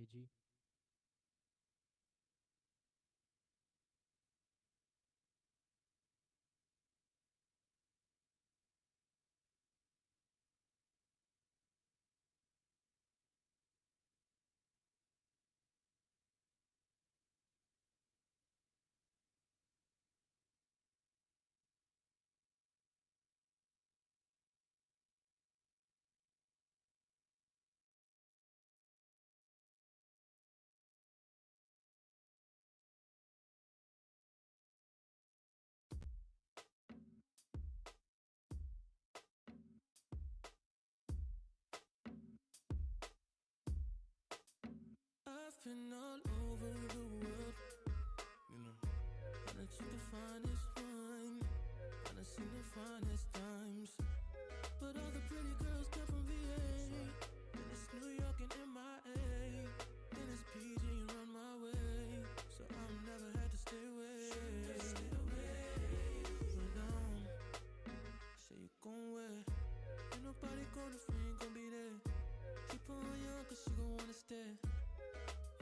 KG. I've been all over the world, you know, trying to achieve the finest wine, trying to sing the finest times. But all the pretty girls come from VA, then it's New York and MIA, then it's PG and run my way. So I've never had to stay away. Stay away. Put it down. Say you gon' wait. Ain't nobody gonna free, ain't gon' be there. Keep her on young, cause she gon' wanna stay.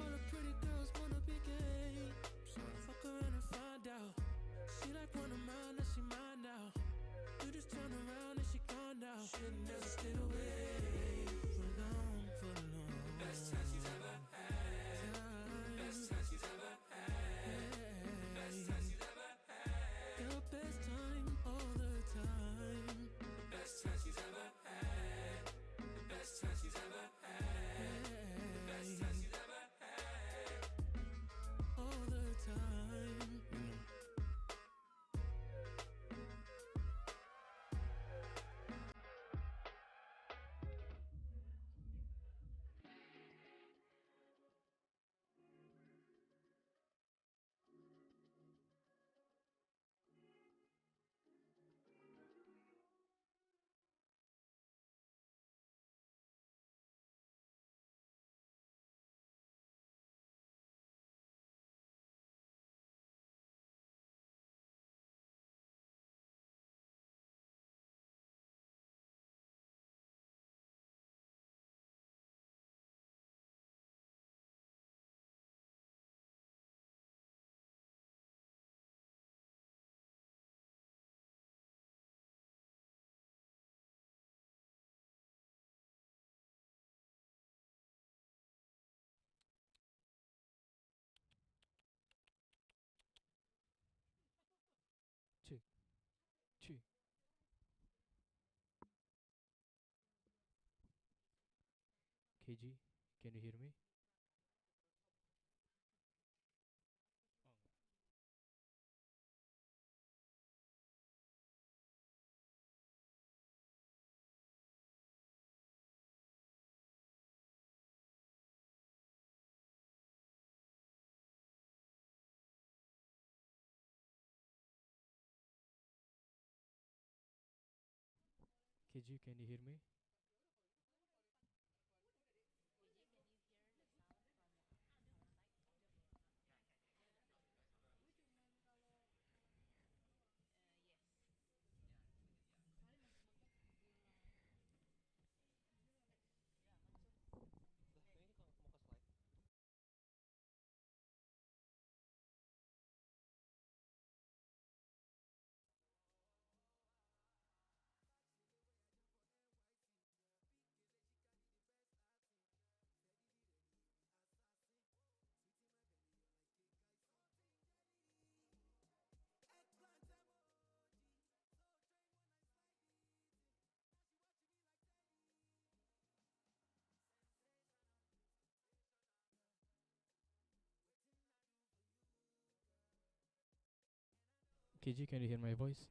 All the pretty girls wanna be gay, so I fuck around and find out. She like one of mine, now she mine now. You just turn around and she gone now. Should've never stayed away. For long, for long. Best time she's ever had. Best time she's ever had. Best time she's ever had. The best time all the time. The best time she's ever had. The best time she's ever had. The best time she's ever had. All the time. Check. Check. KG, can you hear me? Oh. KG, can you hear me? KG, can you hear my voice?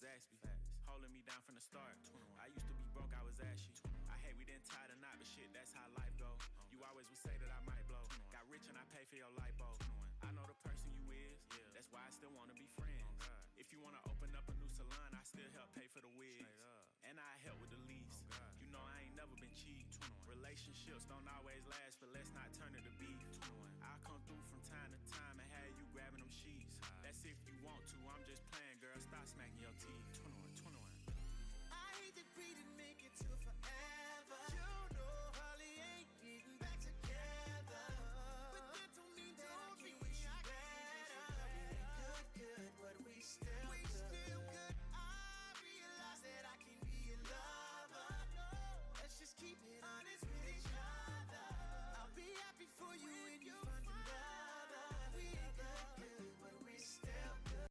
Zaxby. Holding me down from the start. I used to be broke, I was ashy. I hate we didn't tie the knot, but shit, that's how life go. You always would say that I might blow. Got rich and I pay for your lipo. I know the person you is, that's why I still wanna be friends. If you wanna open up a new salon, I still help pay for the wigs. And I help with the lease. You know I ain't never been cheap. Relationships don't always last, but let's not turn it to beef. I'll come through from time to time and have you grabbing them sheets. That's if you want to, I'm just playing, girl, stop smacking your teeth. 21. I hate that we didn't make it to forever. You know Holly ain't getting back together. But that don't mean that I can't wish you better. We ain't good, but we still good. I realize that I can be your lover. Let's just keep it honest with each other. I'll be happy for you when you find another. We ain't good, but we still good.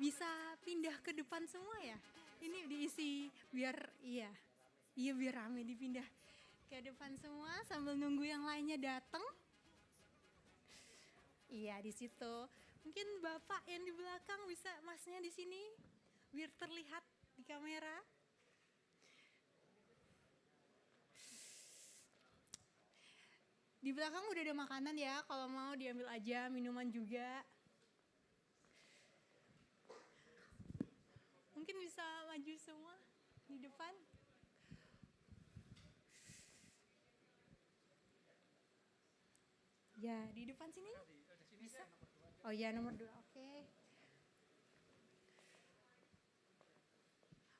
bisa pindah ke depan semua ya. Ini diisi biar iya biar rame, dipindah ke depan semua sambil nunggu yang lainnya datang. Iya di situ. Mungkin bapak yang di belakang bisa masnya di sini biar terlihat di kamera. Di belakang udah ada makanan ya, kalau mau diambil aja, minuman juga. Mungkin bisa maju semua di depan. Ya, di depan sini. Bisa? Oh ya, nomor 2. Oke.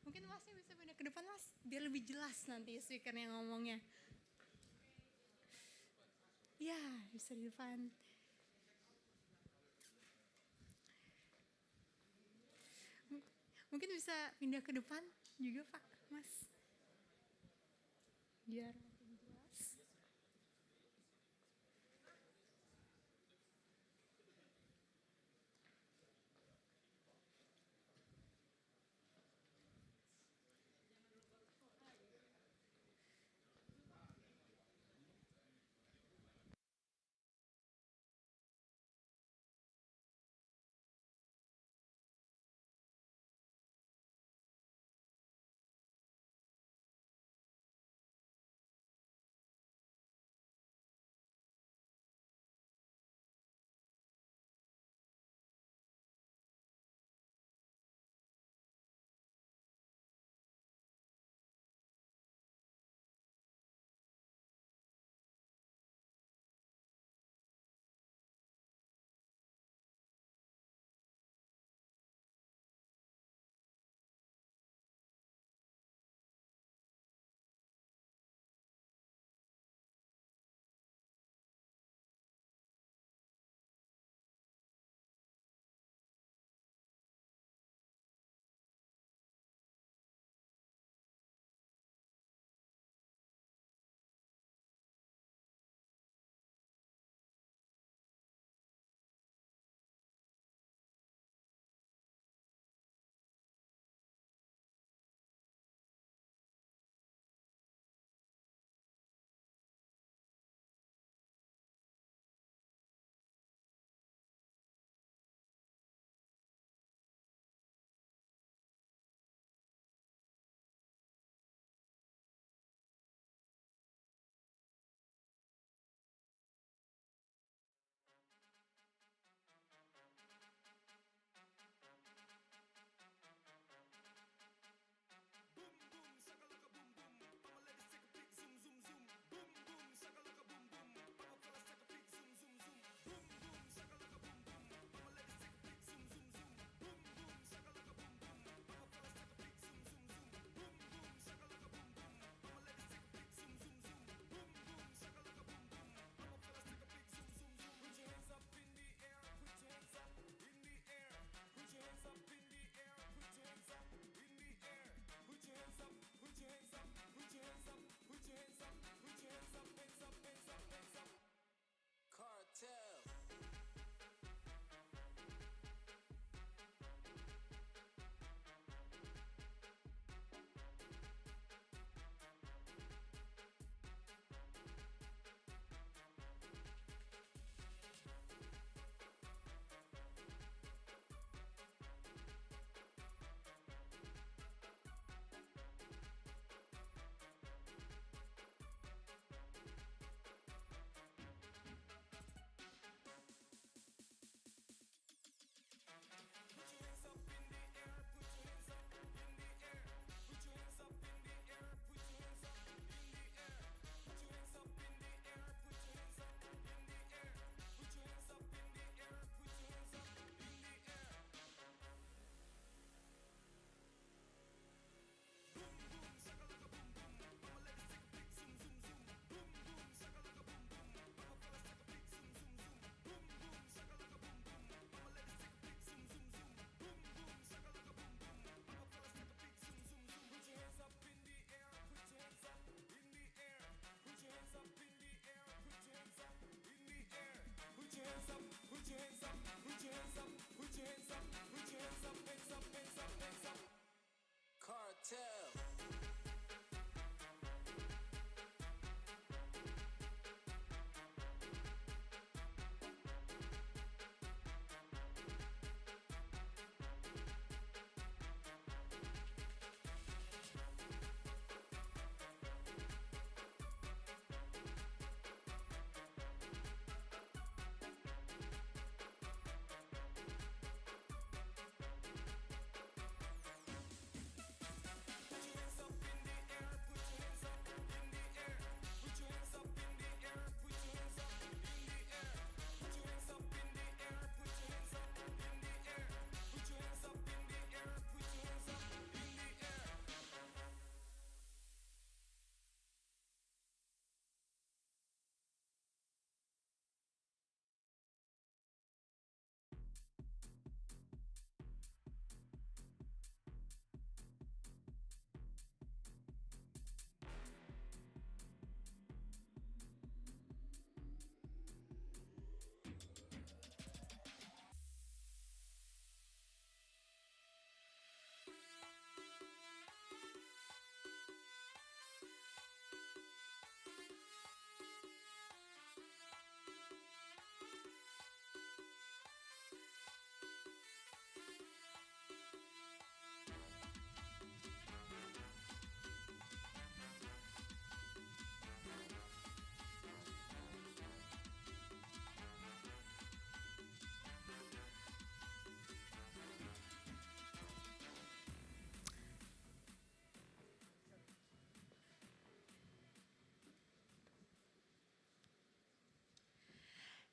Mungkin masnya bisa pindah ke depan mas, biar lebih jelas nanti speakernya ngomongnya. Ya, bisa di depan. Mungkin bisa pindah ke depan juga pak, mas. Biar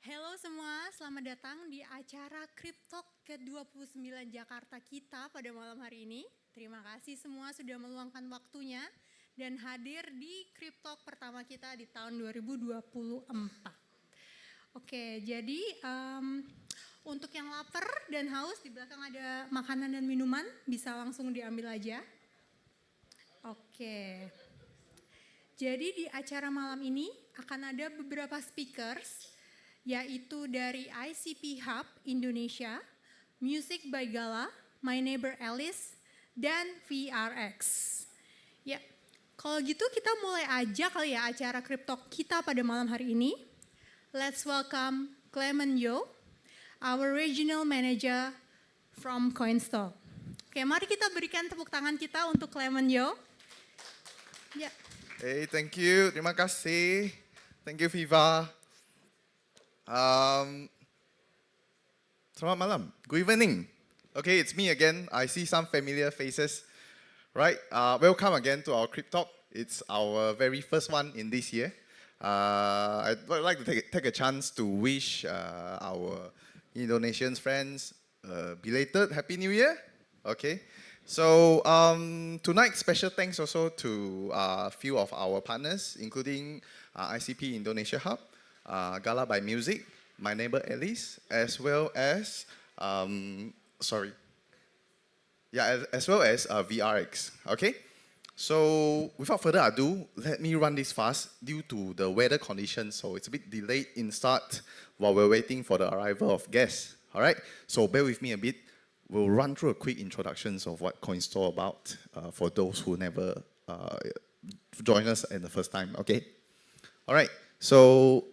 Halo semua, selamat datang di acara Cryptalk ke-29 Jakarta kita pada malam hari ini. Terima kasih semua sudah meluangkan waktunya dan hadir di Cryptalk pertama kita di tahun 2024. Oke, jadi untuk yang lapar dan haus, di belakang ada makanan dan minuman, bisa langsung diambil aja. Oke, jadi di acara malam ini akan ada beberapa speakers, yaitu dari ICP Hub Indonesia, Music by Gala, My Neighbor Alice, dan VRX. Ya, kalau gitu kita mulai aja kali ya acara Cryptalk kita pada malam hari ini. Let's welcome Clement Yo, our regional manager from Coinstore. Oke, mari kita berikan tepuk tangan kita untuk Clement Yo. Ya. Hey, thank you. Terima kasih. Thank you, Viva. Selamat malam. Good evening. Okay, it's me again. I see some familiar faces. Right. Welcome again to our Cryptalk. It's our very first one in this year. I'd like to take a chance to wish our Indonesian friends belated Happy New Year. Okay. So tonight, special thanks also to a few of our partners, including ICP Indonesia Hub, Gala by Music, My Neighbor Alice, as well as VRX. Okay. So without further ado, let me run this fast due to the weather conditions. So it's a bit delayed in start while we're waiting for the arrival of guests. All right. So bear with me a bit. We'll run through a quick introductions of what Coinstore about for those who never joined us in the first time. Okay. All right. So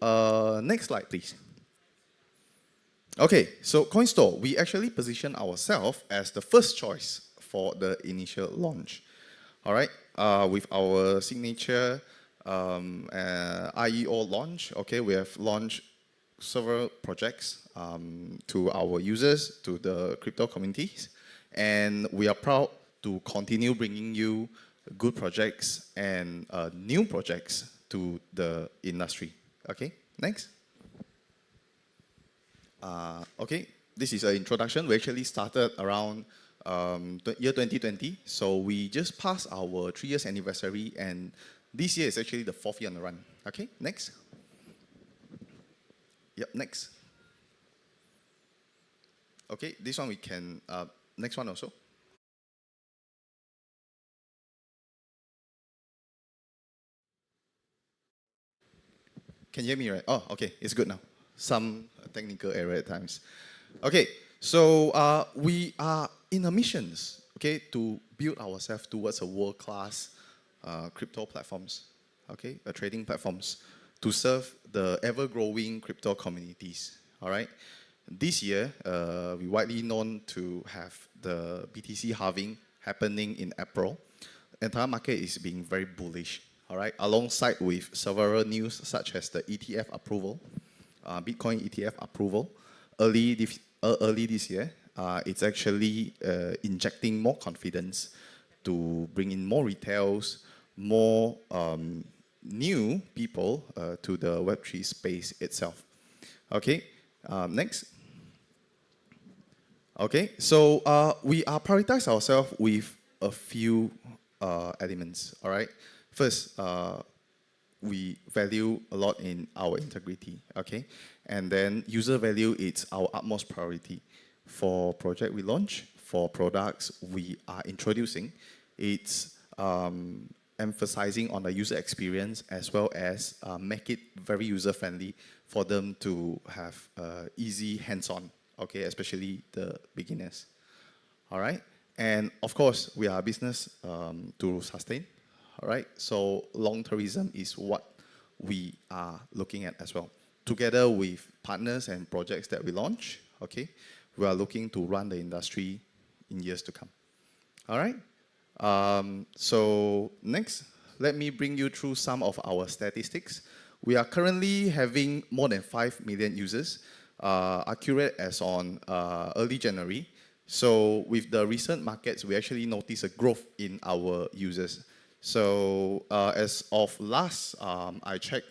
next slide, please. Okay. So Coinstore, we actually position ourselves as the first choice for the initial launch. All right. With our signature IEO launch. Okay. We have launched several projects to our users, to the crypto communities, and we are proud to continue bringing you good projects and new projects to the industry. Okay, next. Okay, this is an introduction. We actually started around year 2020, so we just passed our 3 years anniversary, and this year is actually the 4th year on the run. Okay, next. Yep, next. Okay, this one we can, next one also. Can you hear me right? Oh, okay, it's good now. Some technical error at times. Okay, so we are in a missions, okay, to build ourselves towards a world-class crypto platforms, okay, trading platforms to serve the ever-growing crypto communities, all right? This year, we widely known to have the BTC halving happening in April. Entire market is being very bullish, all right? Alongside with several news such as the ETF approval, Bitcoin ETF approval, early this year, it's actually injecting more confidence to bring in more retails, more new people to the Web3 space itself. Okay, next. Okay, so we are prioritize ourselves with a few elements, all right? First, we value a lot in our integrity, okay? And then user value, it's our utmost priority. For project we launch, for products we are introducing, it's emphasizing on the user experience as well as make it very user-friendly for them to have easy hands-on, okay, especially the beginners. All right, and of course, we are a business to sustain, all right? So long-termism is what we are looking at as well. Together with partners and projects that we launch, okay, we are looking to run the industry in years to come. All right? So next, let me bring you through some of our statistics. We are currently having more than 5 million users, accurate as on early January. So with the recent markets, we actually notice a growth in our users. So as of last, I checked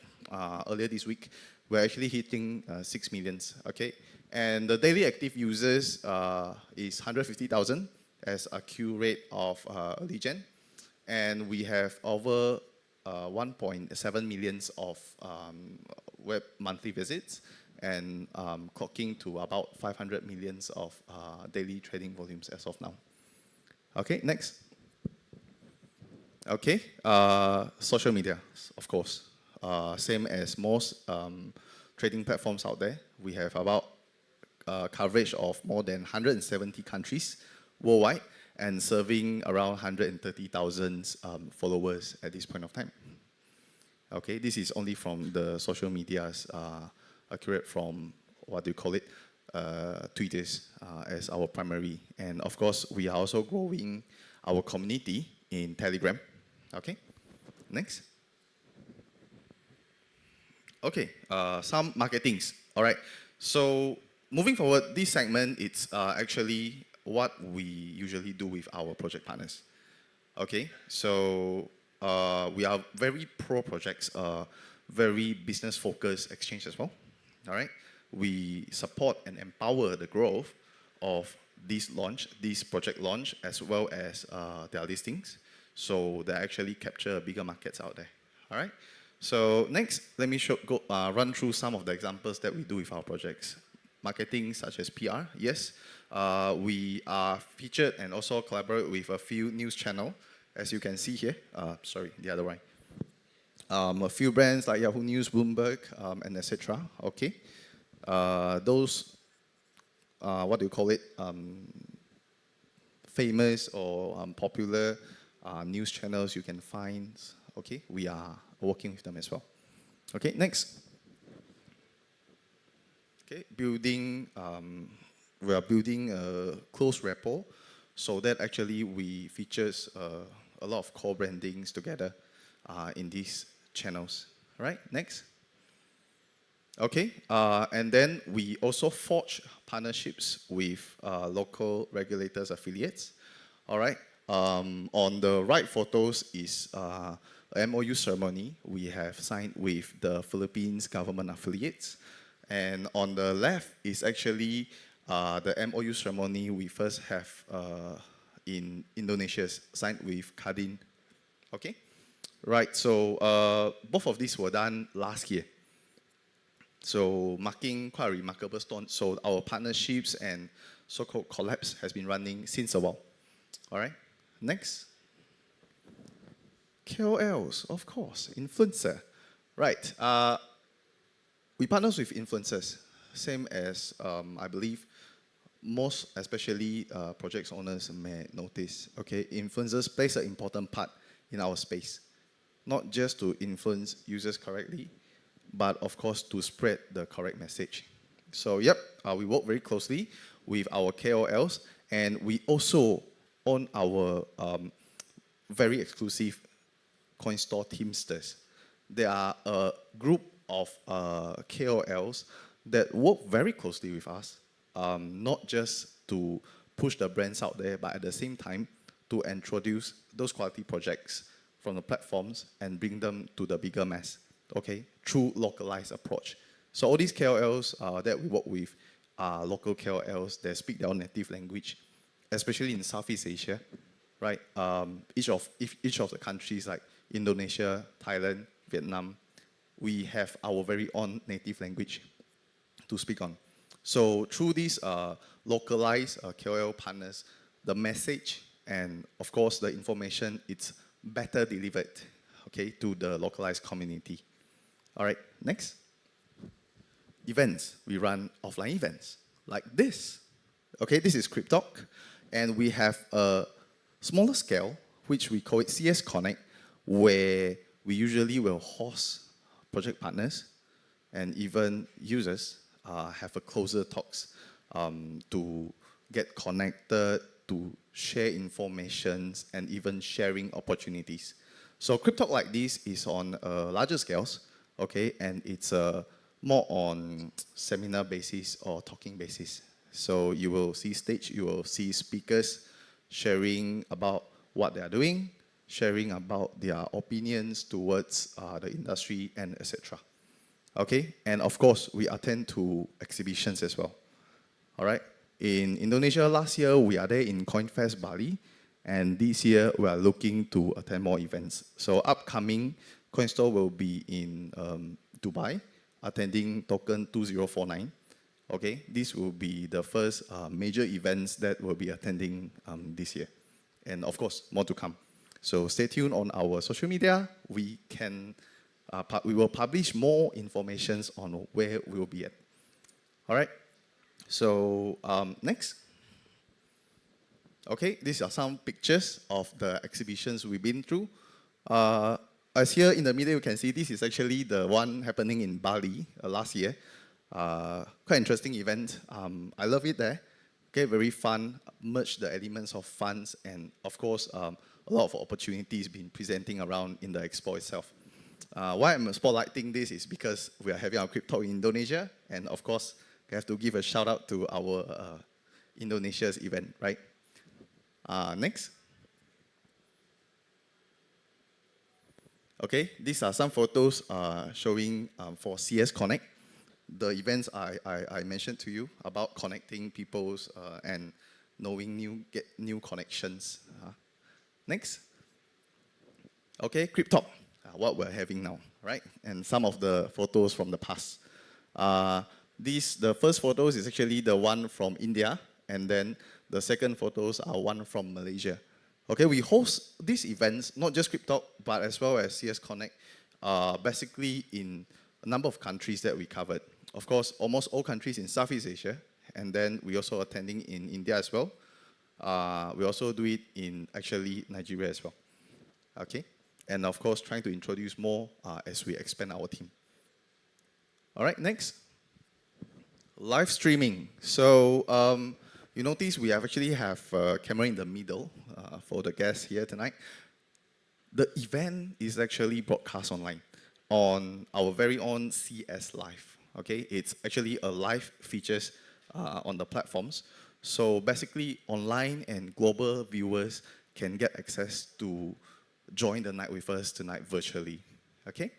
earlier this week, we're actually hitting 6 millions, okay? And the daily active users is 150,000 as a Q rate of early gen. And we have over 1.7 millions of web monthly visits and clocking to about 500 millions of daily trading volumes as of now. Okay, next. Okay, social media, of course. Same as most trading platforms out there. We have about coverage of more than 170 countries worldwide and serving around 130,000 followers at this point of time. Okay, this is only from the social medias accurate from, what do you call it, Twitters as our primary. And of course, we are also growing our community in Telegram. Okay, next. Okay, some marketings. All right, so moving forward, this segment, it's actually what we usually do with our project partners. Okay, so we are very pro projects, very business focused exchange as well. All right, we support and empower the growth of this launch, this project launch, as well as their listings, so they actually capture bigger markets out there. All right. So next, let me run through some of the examples that we do with our projects. Marketing such as PR, yes. We are featured and also collaborate with a few news channels, as you can see here. Sorry, the other way. A few brands like Yahoo News, Bloomberg, and etc. Okay. Those, what do you call it? Famous or popular news channels you can find. Okay, we are working with them as well. Okay, next. Okay, we are building a close rapport so that actually we features a lot of core brandings together in these channels. All right, next. Okay, and then we also forge partnerships with local regulators affiliates. All right, on the right photos is MOU ceremony we have signed with the Philippines government affiliates. And on the left is actually the MOU ceremony we first have in Indonesia, signed with Kadin. Okay? Right, so both of these were done last year. So marking quite a remarkable stone. So our partnerships and so-called collabs has been running since a while. All right, next. KOLs, of course, influencer. Right, we partner with influencers, same as I believe most, especially project owners may notice. Okay, influencers plays an important part in our space, not just to influence users correctly, but of course to spread the correct message. So yep, we work very closely with our KOLs, and we also own our very exclusive Coinstore Teamsters. They are a group of KOLs that work very closely with us, not just to push the brands out there, but at the same time to introduce those quality projects from the platforms and bring them to the bigger mass, okay, through localized approach. So all these KOLs that we work with are local KOLs that speak their own native language, especially in Southeast Asia, right? Each of the countries like Indonesia, Thailand, Vietnam, we have our very own native language to speak on. So through these localized KOL partners, the message and of course the information, it's better delivered, okay, to the localized community. All right, next. Events, we run offline events like this. Okay, this is Cryptalk, and we have a smaller scale, which we call it CS Connect, where we usually will host project partners and even users have a closer talks to get connected, to share information, and even sharing opportunities. So Cryptalk like this is on larger scales, okay, and it's more on seminar basis or talking basis. So you will see stage, you will see speakers sharing about what they are doing, sharing about their opinions towards the industry, and etc. Okay, and of course, we attend to exhibitions as well. All right, in Indonesia last year, we are there in CoinFest Bali, and this year we are looking to attend more events. So upcoming, Coinstore will be in Dubai, attending Token 2049. Okay, this will be the first major events that we'll be attending this year. And of course, more to come. So stay tuned on our social media. We will publish more information on where we will be at. All right. So next. Okay, these are some pictures of the exhibitions we've been through. As here in the middle, you can see this is actually the one happening in Bali last year. Quite interesting event. I love it there. Okay, very fun. Merge the elements of funds and of course a lot of opportunities being presenting around in the expo itself. Why I'm spotlighting this is because we are having our Cryptalk in Indonesia, and of course, we have to give a shout out to our Indonesia's event, right? Next. Okay, these are some photos showing for CS Connect, the events I mentioned to you about connecting people's and knowing get new connections. Next. Okay, Cryptalk, what we're having now, right? And some of the photos from the past. The first photos is actually the one from India, and then the second photos are one from Malaysia. Okay, we host these events, not just Cryptalk, but as well as CS Connect, basically in a number of countries that we covered. Of course, almost all countries in Southeast Asia, and then we also attending in India as well. We also do it in actually Nigeria as well. Okay, and of course, trying to introduce more as we expand our team. All right, next. Live streaming. So you notice we actually have a camera in the middle for the guests here tonight. The event is actually broadcast online on our very own CS Live. Okay, it's actually a live features on the platforms. So basically, online and global viewers can get access to join the night with us tonight virtually. Okay.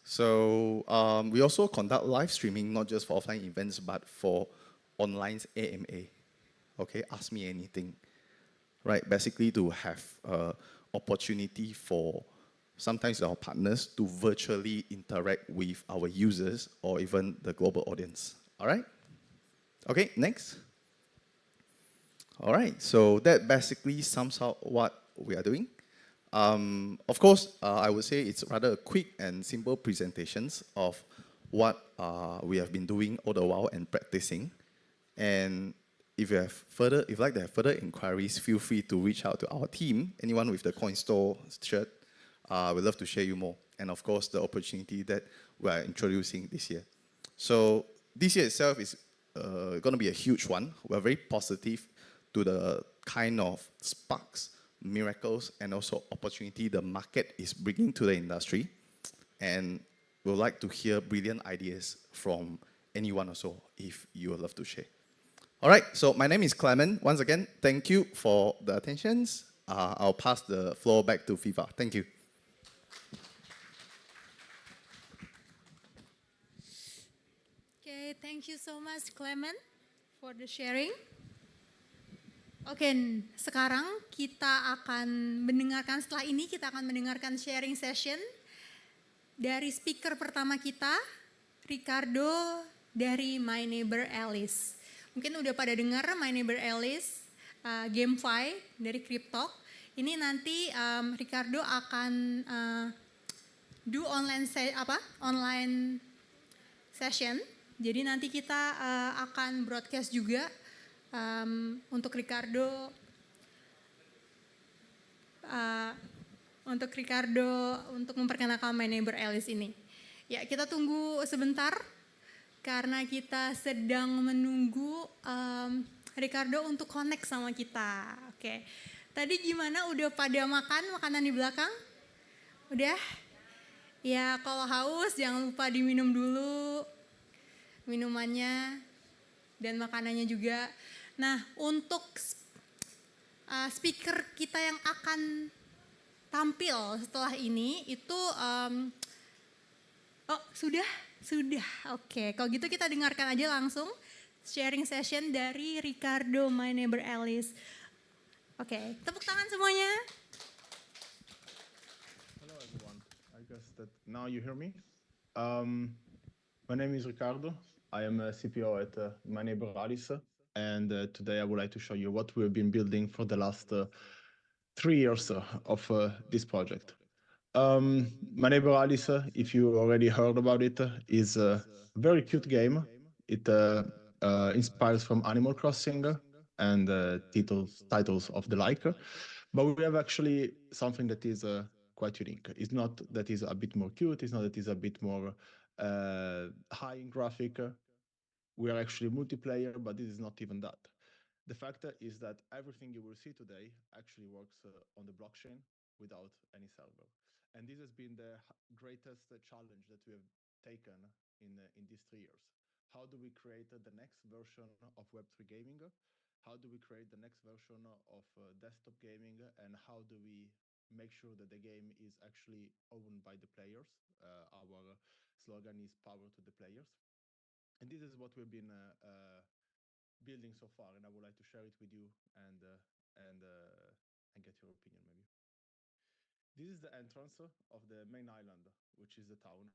So we also conduct live streaming, not just for offline events, but for online's AMA. Okay, ask me anything. Right, basically to have opportunity for sometimes our partners to virtually interact with our users or even the global audience. All right? Okay, next. All right, so that basically sums up what we are doing. Of course, I would say it's rather quick and simple presentations of what we have been doing all the while and practicing. And if you'd like to have further inquiries, feel free to reach out to our team. Anyone with the Coinstore shirt, we'd love to share you more. And of course, the opportunity that we are introducing this year. So this year itself is going to be a huge one. We're very positive to the kind of sparks, miracles, and also opportunity the market is bringing to the industry. And we'd like to hear brilliant ideas from anyone also, if you would love to share. All right, so my name is Clement. Once again, thank you for the attentions. I'll pass the floor back to Viva. Thank you. Okay, thank you so much, Clement, for the sharing. Oke, sekarang setelah ini kita akan mendengarkan sharing session dari speaker pertama kita, Ricardo dari My Neighbor Alice. Mungkin udah pada dengar My Neighbor Alice, GameFi dari Cryptalk. Ini nanti Ricardo akan do online session. Jadi nanti kita akan broadcast juga untuk Ricardo untuk memperkenalkan My Neighbor Alice ini. Ya, kita tunggu sebentar karena kita sedang menunggu Ricardo untuk connect sama kita. Oke. Tadi gimana? Udah pada makan makanan di belakang? Udah? Ya, kalau haus jangan lupa diminum dulu minumannya dan makanannya juga. Nah, untuk speaker kita yang akan tampil setelah ini itu, oh sudah? Sudah, oke. Kalau gitu kita dengarkan aja langsung sharing session dari Ricardo, my neighbor Alice. Oke, tepuk tangan semuanya. Hello, everyone. I guess that now you hear me. My name is Ricardo. I am a CPO at my neighbor Alice, and today I would like to show you what we've been building for the last 3 years of this project. My neighbor Alice, if you already heard about it, is a very cute game. It inspires from Animal Crossing and titles of the like. But we have actually something that is quite unique. It's not that is a bit more cute. It's not that is a bit more high in graphic. We are actually multiplayer, but this is not even that. The fact is that everything you will see today actually works on the blockchain without any server. And this has been the greatest challenge that we have taken in these 3 years. How do we create the next version of Web3 gaming? How do we create the next version of desktop gaming? And how do we make sure that the game is actually owned by the players? Our slogan is power to the players. And this is what we've been building so far, and I would like to share it with you and get your opinion maybe. This is the entrance of the main island, which is the town,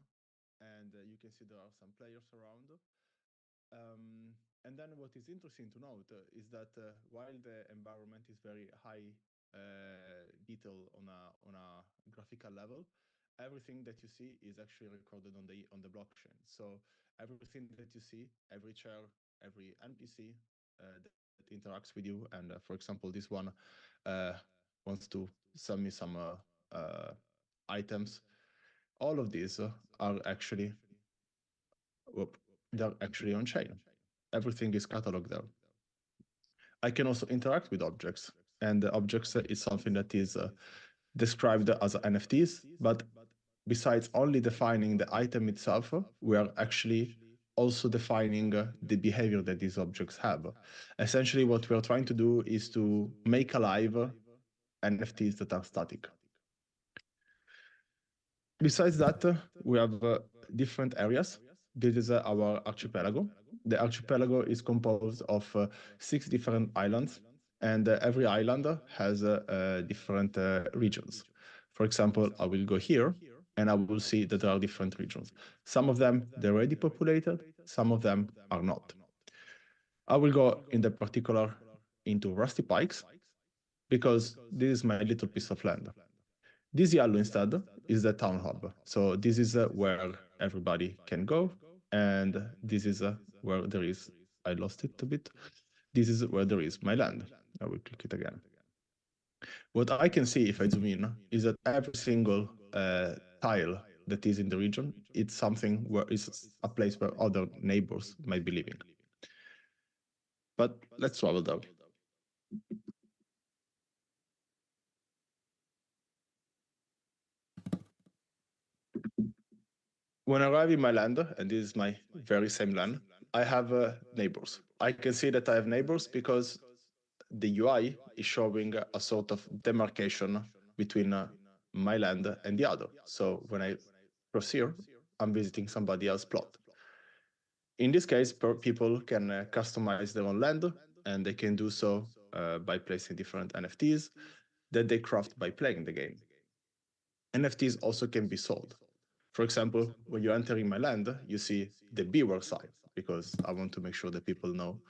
and you can see there are some players around. And then what is interesting to note is that while the environment is very high detail on a graphical level, everything that you see is actually recorded on the blockchain. So everything that you see, every chair, every NPC that interacts with you, and for example, this one wants to sell me some items. All of these are actually they're actually on chain. Everything is cataloged there. I can also interact with objects, and the objects is something that is described as NFTs, but besides only defining the item itself, we are actually also defining the behavior that these objects have. Essentially, what we are trying to do is to make alive NFTs that are static. Besides that, we have different areas. This is our archipelago. The archipelago is composed of 6 different islands, and every island has different regions. For example, I will go here, and I will see that there are different regions. Some of them, they're already populated, some of them are not. I will go in the particular into Rusty Pikes, because this is my little piece of land. This yellow instead is the town hub. So this is where everybody can go. And this is where there is, I lost it a bit. This is where there is my land. I will click it again. What I can see if I zoom in is that every single tile that is in the region, it's something where it's a place where other neighbors might be living. But let's travel there. When I arrive in my land, and this is my very same land, I have neighbors. I can see that I have neighbors because the UI is showing a sort of demarcation between my land and the other. So when I cross here, I'm visiting somebody else's plot. In this case, people can customize their own land, and they can do so by placing different NFTs that they craft by playing the game. NFTs also can be sold. For example, when you're entering my land, you see the beware sign, because I want to make sure that people know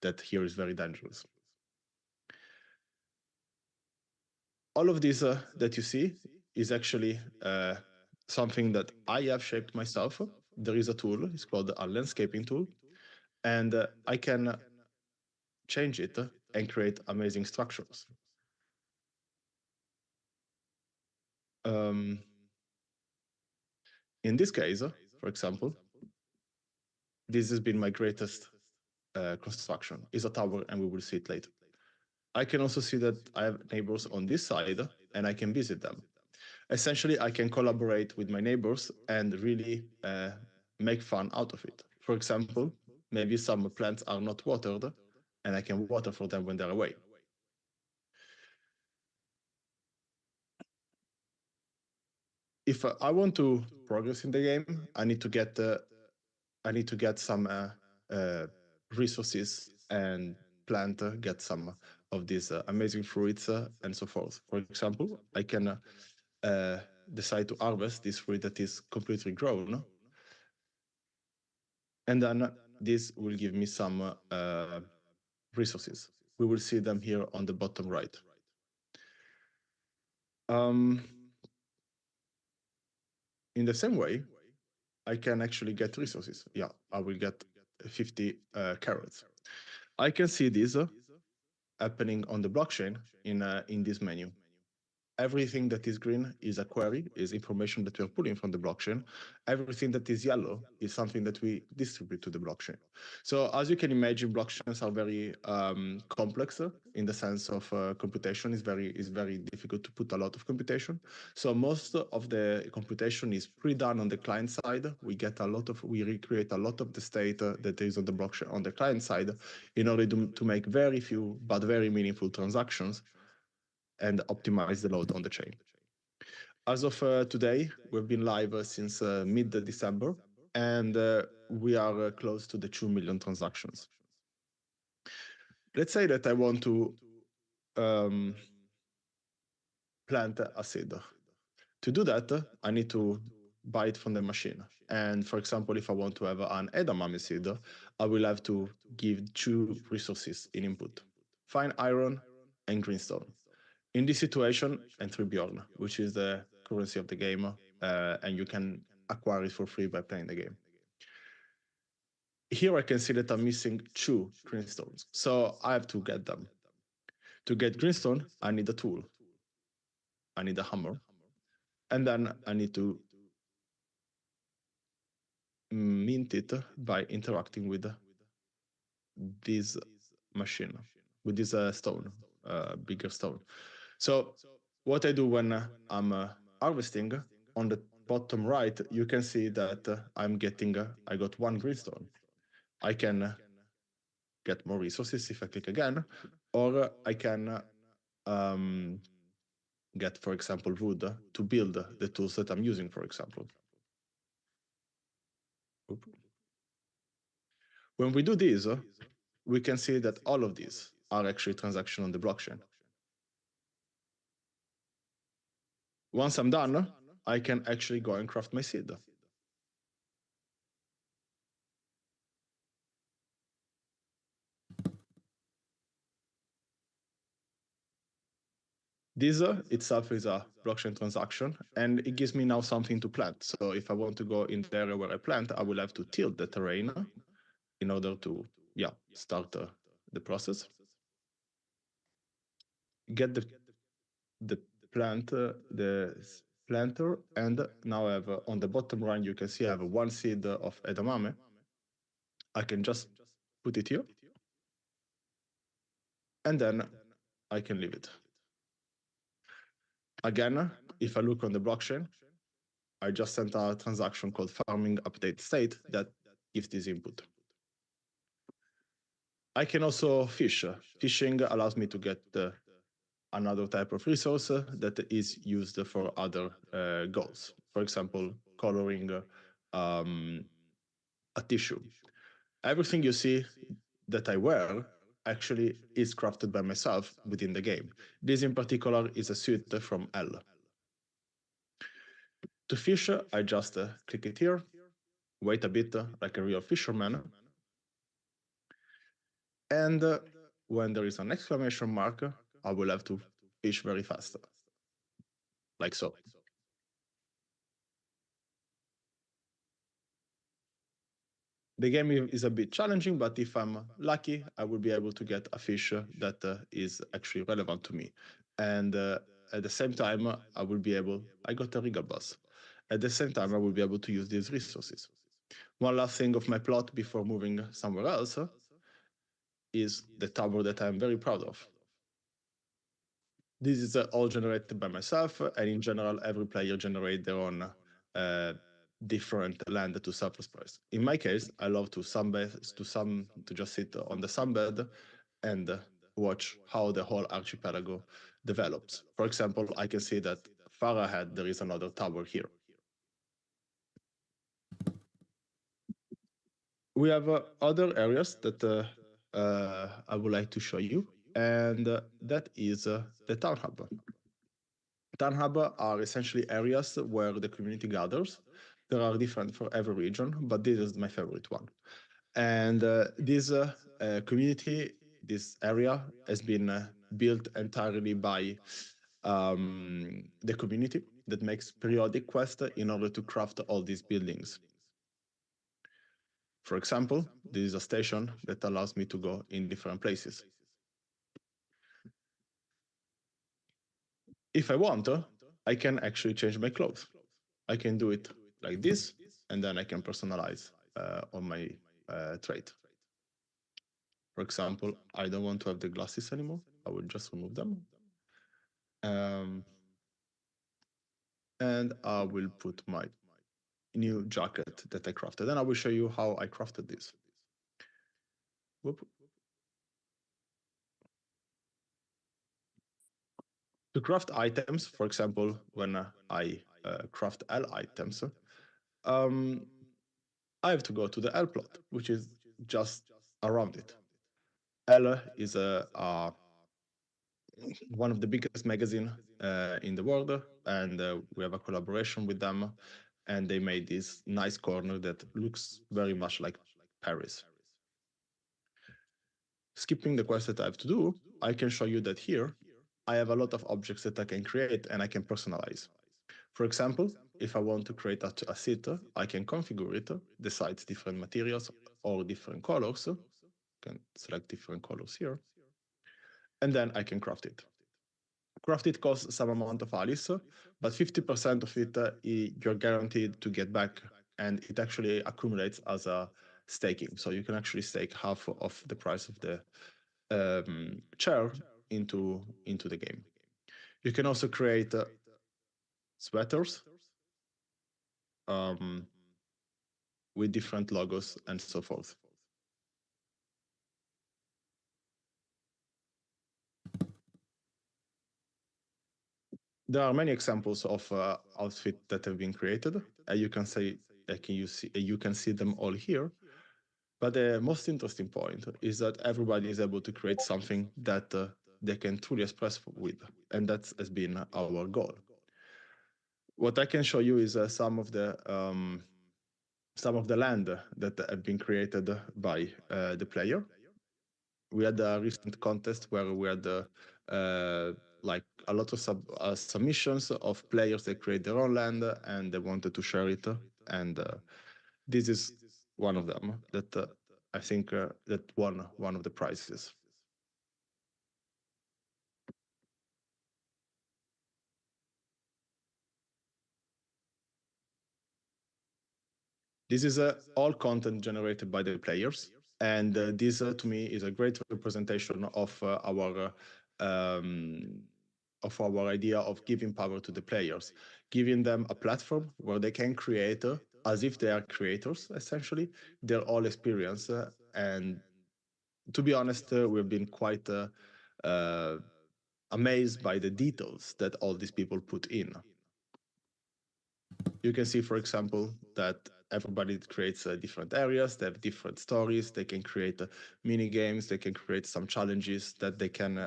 that here is very dangerous. All of this that you see is actually something that I have shaped myself. There is a tool, it's called a landscaping tool, and I can change it and create amazing structures. In this case, for example, this has been my greatest construction, is a tower, and we will see it later. I can also see that I have neighbors on this side, and I can visit them. Essentially, I can collaborate with my neighbors and really make fun out of it. For example, maybe some plants are not watered, and I can water for them when they're away. If I want to progress in the game, I need to get I need to get some resources and plant, get some of these amazing fruits and so forth. For example, I can decide to harvest this fruit that is completely grown, and then this will give me some resources. We will see them here on the bottom right. In the same way, I can actually get resources. Yeah, I will get 50 carrots. I can see this happening on the blockchain in this menu. Everything that is green is a query, is information that we're pulling from the blockchain. Everything that is yellow is something that we distribute to the blockchain. So as you can imagine, blockchains are very complex in the sense of computation is very difficult to put a lot of computation. So most of the computation is pre-done on the client side. We recreate a lot of the state that is on the blockchain on the client side in order to make very few but very meaningful transactions and optimize the load on the chain. As of today, we've been live since mid-December, and we are close to the 2 million transactions. Let's say that I want to plant a seed. To do that, I need to buy it from the machine. And for example, if I want to have an edamame seed, I will have to give 2 resources in input: fine iron and greenstone. In this situation, enter Bjorn, which is the currency of the game, and you can acquire it for free by playing the game. Here I can see that I'm missing 2 greenstones, so I have to get them. To get greenstone, I need a tool. I need a hammer, and then I need to mint it by interacting with this machine, with this stone, bigger stone. So what I do when I'm harvesting, on the bottom right, you can see that I got 1 greenstone. I can get more resources if I click again, or I can get, for example, wood to build the tools that I'm using, for example. When we do this, we can see that all of these are actually transactions on the blockchain. Once I'm done, I can actually go and craft my seed. This itself is a blockchain transaction, and it gives me now something to plant. So if I want to go in the area where I plant, I will have to tilt the terrain in order to, start the process. Get the planter, and now I have on the bottom right, you can see I have 1 seed of edamame. I can just put it here, and then I can leave it. Again, if I look on the blockchain, I just sent a transaction called farming update state that gives this input. I can also fish. Fishing allows me to get another type of resource that is used for other goals. For example, coloring a tissue. Everything you see that I wear actually is crafted by myself within the game. This in particular is a suit from L. To fish, I just click it here, wait a bit like a real fisherman, and when there is an exclamation mark, I will have to fish very fast, like so. The game is a bit challenging, but if I'm lucky, I will be able to get a fish that is actually relevant to me. And at the same time, I got a regal boss. At the same time, I will be able to use these resources. One last thing of my plot before moving somewhere else is the tower that I'm very proud of. This is all generated by myself, and in general, every player generates their own different land to surface price. In my case, I love to just sit on the sunbed and watch how the whole archipelago develops. For example, I can see that far ahead there is another tower here. we have other areas that I would like to show you, and that is the Town Hub. Town Hub are essentially areas where the community gathers. There are different for every region, but this is my favorite one. And this community, this area has been built entirely by the community that makes periodic quests in order to craft all these buildings. For example, this is a station that allows me to go in different places. If I want, I can actually change my clothes. I can do it like this, and then I can personalize on my trait. For example, I don't want to have the glasses anymore. I will just remove them. And I will put my new jacket that I crafted. Then I will show you how I crafted this. Whoop. To craft items, for example, when I craft L items, I have to go to the L plot, which is just around it. L is one of the biggest magazine in the world, and we have a collaboration with them, and they made this nice corner that looks very much like Paris. Skipping the quest that I have to do, I can show you that here I have a lot of objects that I can create and I can personalize. For example, if I want to create a seat, I can configure it, decide different materials or different colors. I can select different colors here, and then I can craft it. Craft it costs some amount of Alice, but 50% of it you're guaranteed to get back, and it actually accumulates as a staking. So you can actually stake half of the price of the chair into the game. You can also create sweaters with different logos and so forth. There are many examples of outfits that have been created. You can see them all here. But the most interesting point is that everybody is able to create something that they can truly express with, and that has been our goal. What I can show you is some of the land that have been created by the player. We had a recent contest where we had like a lot of submissions of players that create their own land and they wanted to share it, and this is one of them that I think that won one of the prizes. This is all content generated by the players, and this to me is a great representation of our idea of giving power to the players, giving them a platform where they can create as if they are creators, essentially, their all experience. And to be honest, we've been quite amazed by the details that all these people put in. You can see, for example, that everybody creates different areas, they have different stories, they can create mini games, they can create some challenges that they can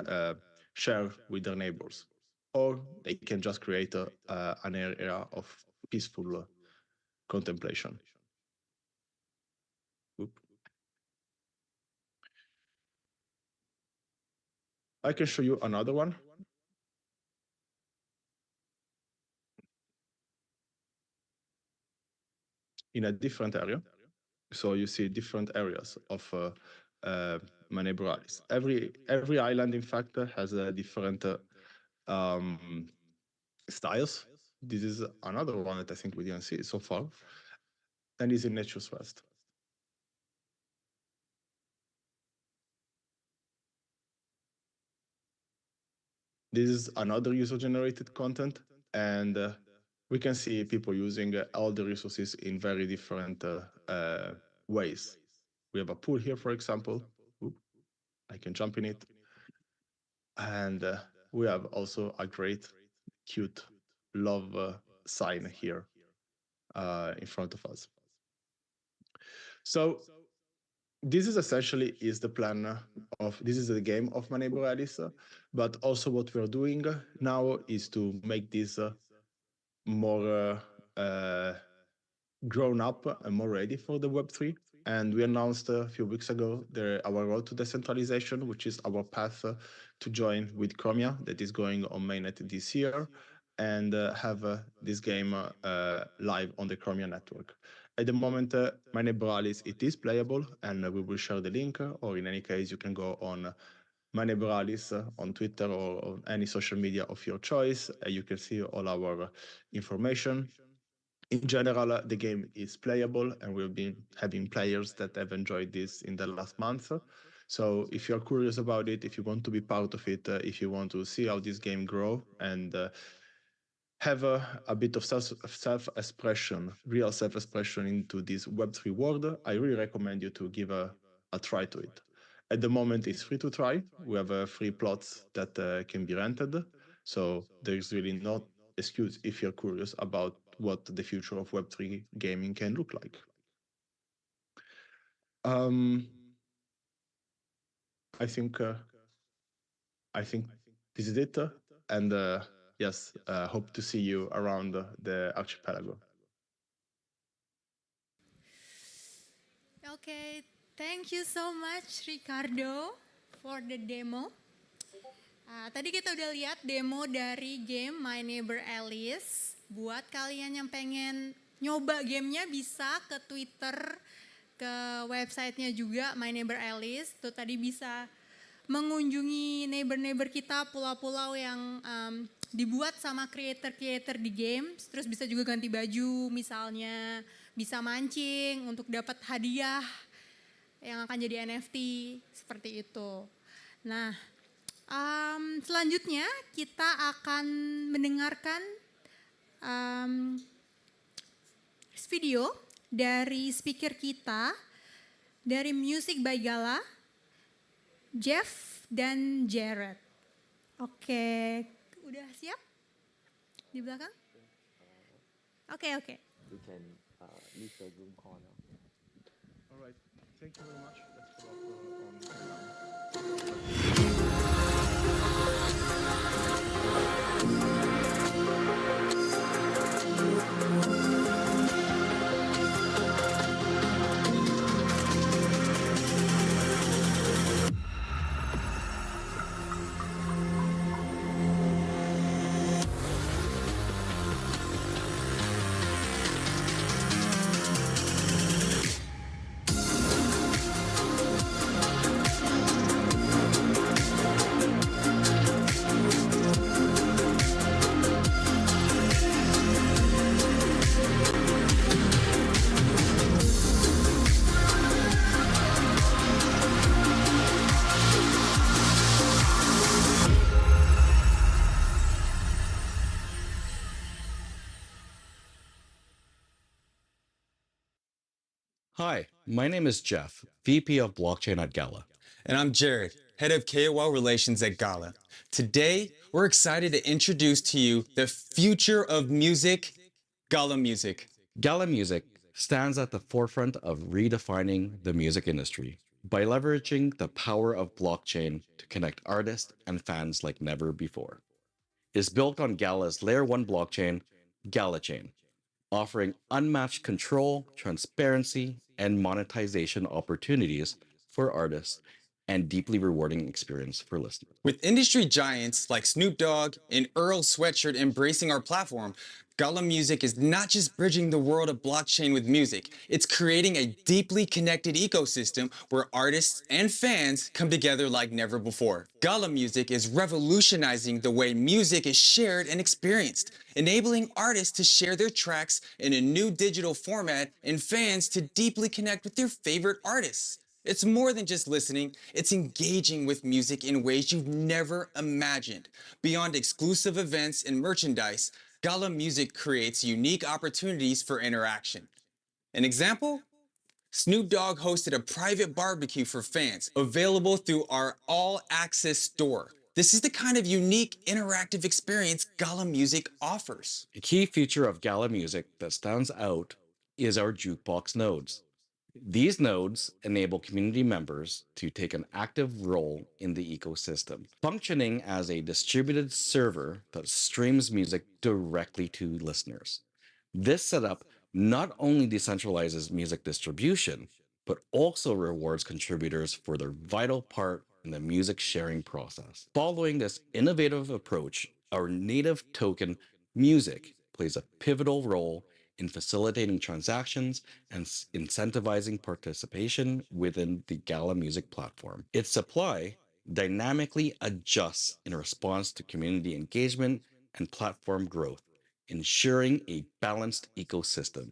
share with their neighbors. Or they can just create an area of peaceful contemplation. Oop. I can show you another one. In a different area. So you see different areas of my neighbor islands. Every island, in fact, has a different styles. This is another one that I think we didn't see so far, and is in Nature's Rest. This is another user-generated content, and we can see people using all the resources in very different ways. We have a pool here, for example. Oop, I can jump in it. And we have also a great, cute love sign here in front of us. So this is essentially is the plan of this is the game of my neighbor Alice, but also what we're doing now is to make this more grown up and more ready for the Web3. And we announced a few weeks ago our road to decentralization, which is our path to join with Chromia, that is going on mainnet this year, and have this game live on the Chromia network. At the moment, my neighbor Alice, it is playable, and we will share the link, or in any case, you can go on my neighbor Alice on Twitter or on any social media of your choice. You can see all our information. In general, the game is playable, and we've been having players that have enjoyed this in the last month. So if you're curious about it, if you want to be part of it, if you want to see how this game grow and have a bit of self-expression, real self-expression into this Web3 world, I really recommend you to give a try to it. At the moment, it's free to try. We have free plots that can be rented. So there's really no excuse if you're curious about what the future of Web3 gaming can look like. I think this is it. And yes, hope to see you around the archipelago. Okay, thank you so much Ricardo for the demo. Tadi kita udah lihat demo dari game My Neighbor Alice. Buat kalian yang pengen nyoba gamenya bisa ke Twitter, ke websitenya juga My Neighbor Alice. Tuh tadi bisa mengunjungi neighbor-neighbor kita, pulau-pulau yang dibuat sama creator-creator di game. Terus bisa juga ganti baju misalnya, bisa mancing untuk dapat hadiah yang akan jadi NFT seperti itu. Nah, selanjutnya kita akan mendengarkan video dari speaker kita dari Music by Gala, Jeff dan Jared. Oke, udah siap di belakang? Oke. We can leave the Zoom call now. All right, thank you very much. Let's follow up Hi, my name is Jeff, VP of Blockchain at Gala. And I'm Jared, Head of KOL Relations at Gala. Today, we're excited to introduce to you the future of music, Gala Music. Gala Music stands at the forefront of redefining the music industry by leveraging the power of blockchain to connect artists and fans like never before. It's built on Gala's Layer 1 blockchain, Gala Chain, offering unmatched control, transparency, and monetization opportunities for artists and deeply rewarding experience for listeners. With industry giants like Snoop Dogg and Earl Sweatshirt embracing our platform, Gala Music is not just bridging the world of blockchain with music, it's creating a deeply connected ecosystem where artists and fans come together like never before. Gala Music is revolutionizing the way music is shared and experienced, enabling artists to share their tracks in a new digital format and fans to deeply connect with their favorite artists. It's more than just listening, it's engaging with music in ways you've never imagined. Beyond exclusive events and merchandise, Gala Music creates unique opportunities for interaction. An example? Snoop Dogg hosted a private barbecue for fans, available through our all-access store. This is the kind of unique interactive experience Gala Music offers. A key feature of Gala Music that stands out is our jukebox nodes. These nodes enable community members to take an active role in the ecosystem, functioning as a distributed server that streams music directly to listeners. This setup not only decentralizes music distribution, but also rewards contributors for their vital part in the music sharing process. Following this innovative approach, our native token, Music, plays a pivotal role in facilitating transactions and incentivizing participation within the Gala Music platform. Its supply dynamically adjusts in response to community engagement and platform growth, ensuring a balanced ecosystem.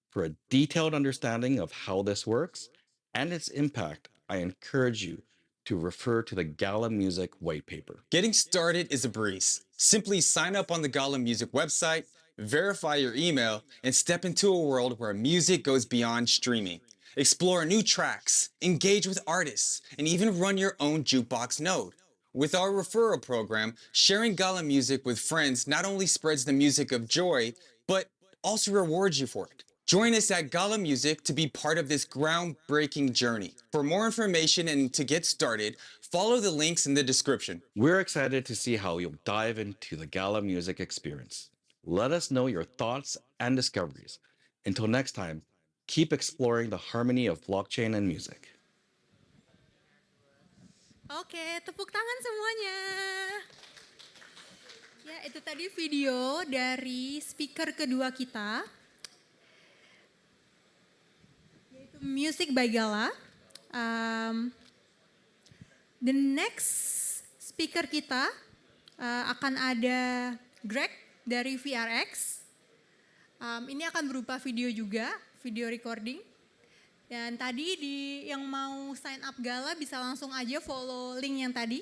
For a detailed understanding of how this works and its impact, I encourage you to refer to the Gala Music white paper. Getting started is a breeze. Simply sign up on the Gala Music website, verify your email, and step into a world where music goes beyond streaming. Explore new tracks, engage with artists, and even run your own jukebox node. With our referral program, sharing Gala Music with friends not only spreads the music of joy, but also rewards you for it. Join us at Gala Music to be part of this groundbreaking journey. For more information and to get started, follow the links in the description. We're excited to see how you'll dive into the Gala Music experience. Let us know your thoughts and discoveries. Until next time, keep exploring the harmony of blockchain and music. Oke, tepuk tangan semuanya. Ya, itu tadi video dari speaker kedua kita, yaitu Music by Gala. The next speaker kita akan ada Greg dari VRX. Ini akan berupa video juga, video recording. Dan tadi yang mau sign up Gala bisa langsung aja follow link yang tadi,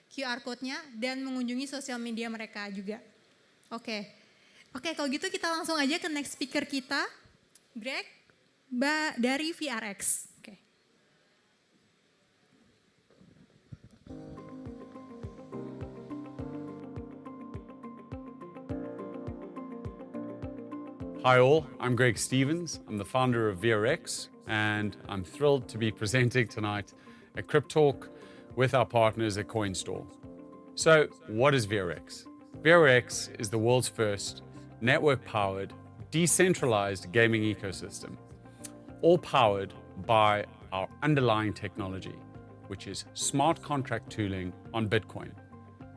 QR code-nya, dan mengunjungi sosial media mereka juga. Oke, kalau gitu kita langsung aja ke next speaker kita, Greg dari VRX. Oke. Hi all, I'm Greg Stevens. I'm the founder of VRX, and I'm thrilled to be presenting tonight at Cryptalk with our partners at Coinstore. So, what is VRX? VRX is the world's first network-powered, decentralized gaming ecosystem, all powered by our underlying technology, which is smart contract tooling on Bitcoin.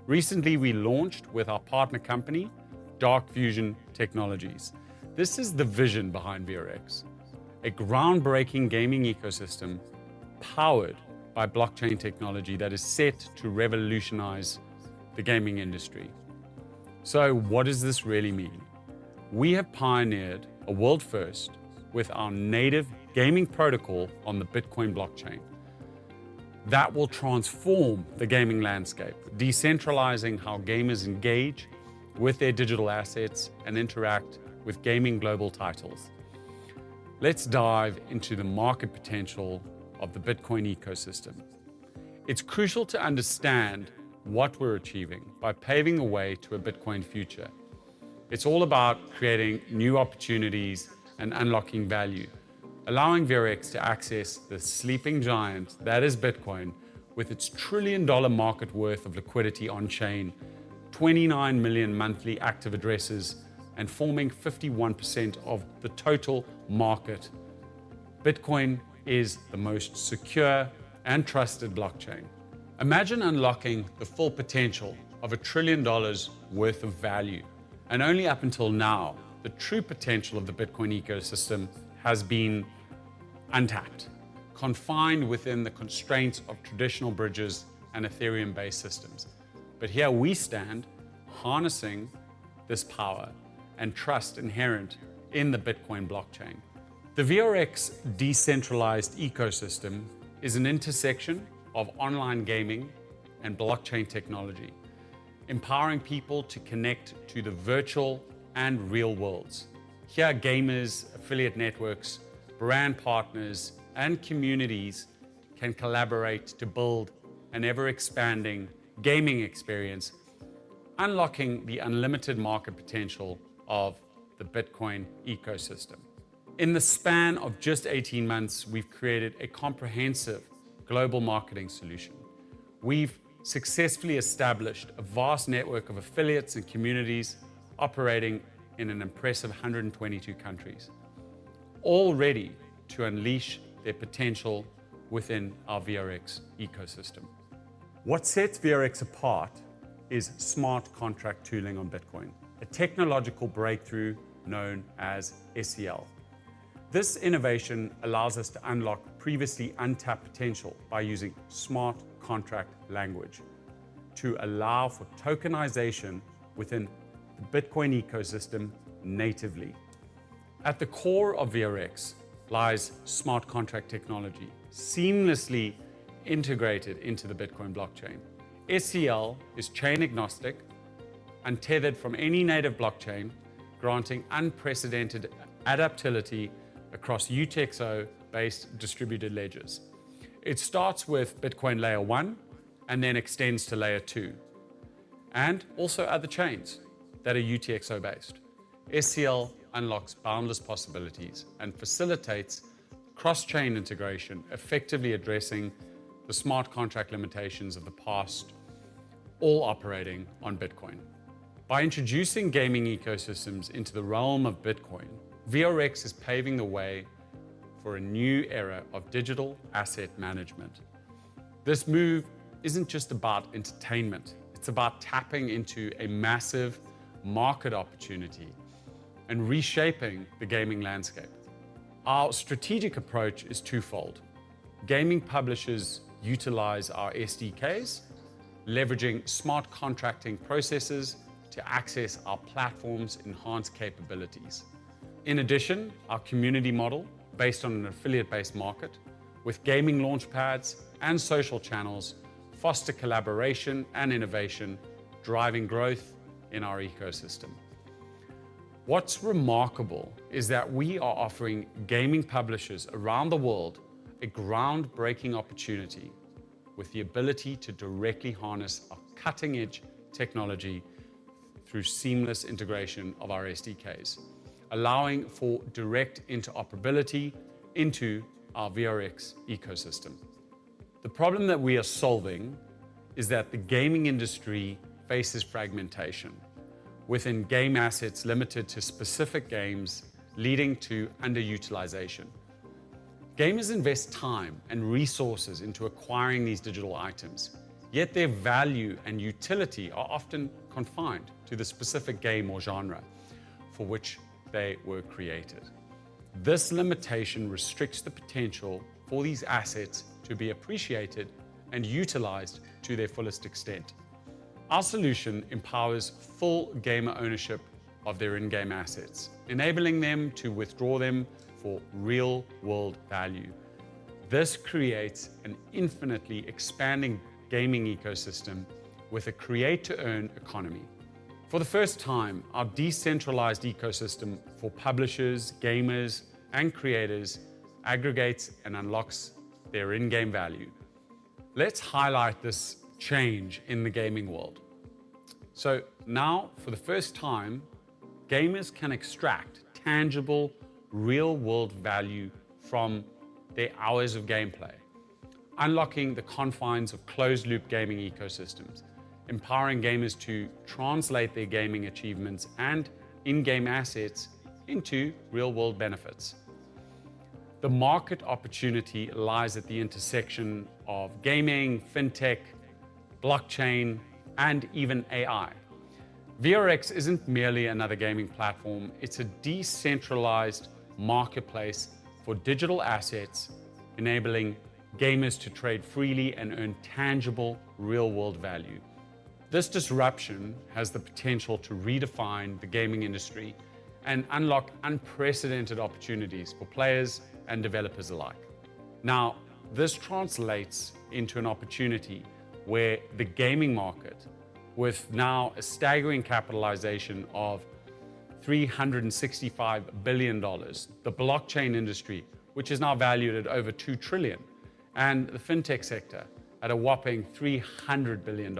Recently, we launched with our partner company, Dark Fusion Technologies. This is the vision behind VRX, a groundbreaking gaming ecosystem powered by blockchain technology that is set to revolutionize the gaming industry. So what does this really mean? We have pioneered a world first with our native gaming protocol on the Bitcoin blockchain. That will transform the gaming landscape, decentralizing how gamers engage with their digital assets and interact with gaming global titles. Let's dive into the market potential of the Bitcoin ecosystem. It's crucial to understand what we're achieving by paving the way to a Bitcoin future. It's all about creating new opportunities and unlocking value, allowing VRX to access the sleeping giant that is Bitcoin with its $1 trillion market worth of liquidity on-chain, 29 million monthly active addresses, and forming 51% of the total market. Bitcoin is the most secure and trusted blockchain. Imagine unlocking the full potential of $1 trillion worth of value. And only up until now, the true potential of the Bitcoin ecosystem has been untapped, confined within the constraints of traditional bridges and Ethereum-based systems. But here we stand, harnessing this power and trust inherent in the Bitcoin blockchain. The VRX decentralized ecosystem is an intersection of online gaming and blockchain technology, empowering people to connect to the virtual and real worlds. Here, gamers, affiliate networks, brand partners, and communities can collaborate to build an ever-expanding gaming experience, unlocking the unlimited market potential of the Bitcoin ecosystem. In the span of just 18 months, we've created a comprehensive global marketing solution. We've successfully established a vast network of affiliates and communities operating in an impressive 122 countries, all ready to unleash their potential within our VRX ecosystem. What sets VRX apart is smart contract tooling on Bitcoin, a technological breakthrough known as SEL. This innovation allows us to unlock previously untapped potential by using smart contract language to allow for tokenization within the Bitcoin ecosystem natively. At the core of VRX lies smart contract technology, seamlessly integrated into the Bitcoin blockchain. SEL is chain agnostic, untethered from any native blockchain, granting unprecedented adaptability across UTXO-based distributed ledgers. It starts with Bitcoin layer 1 and then extends to layer 2, and also other chains that are UTXO-based. SEL unlocks boundless possibilities and facilitates cross-chain integration, effectively addressing the smart contract limitations of the past, all operating on Bitcoin. By introducing gaming ecosystems into the realm of Bitcoin, VRX is paving the way for a new era of digital asset management. This move isn't just about entertainment, it's about tapping into a massive market opportunity and reshaping the gaming landscape. Our strategic approach is twofold. Gaming publishers utilize our SDKs, leveraging smart contracting processes to access our platform's enhanced capabilities. In addition, our community model, based on an affiliate-based market, with gaming launchpads and social channels, foster collaboration and innovation, driving growth in our ecosystem. What's remarkable is that we are offering gaming publishers around the world a groundbreaking opportunity with the ability to directly harness our cutting-edge technology through seamless integration of our SDKs, allowing for direct interoperability into our VRX ecosystem. The problem that we are solving is that the gaming industry faces fragmentation, within game assets limited to specific games, leading to underutilization. Gamers invest time and resources into acquiring these digital items, yet their value and utility are often confined to the specific game or genre for which they were created. This limitation restricts the potential for these assets to be appreciated and utilized to their fullest extent. Our solution empowers full gamer ownership of their in-game assets, enabling them to withdraw them for real-world value. This creates an infinitely expanding gaming ecosystem with a create-to-earn economy. For the first time, our decentralized ecosystem for publishers, gamers, and creators aggregates and unlocks their in-game value. Let's highlight this change in the gaming world. So now, for the first time, gamers can extract tangible, real-world value from their hours of gameplay, unlocking the confines of closed-loop gaming ecosystems, empowering gamers to translate their gaming achievements and in-game assets into real-world benefits. The market opportunity lies at the intersection of gaming, fintech, blockchain, and even AI. VRX isn't merely another gaming platform, it's a decentralized marketplace for digital assets, enabling gamers to trade freely and earn tangible, real-world value. This disruption has the potential to redefine the gaming industry and unlock unprecedented opportunities for players and developers alike. Now, this translates into an opportunity where the gaming market, with now a staggering capitalization of $365 billion, the blockchain industry, which is now valued at over $2 trillion, and the fintech sector at a whopping $300 billion.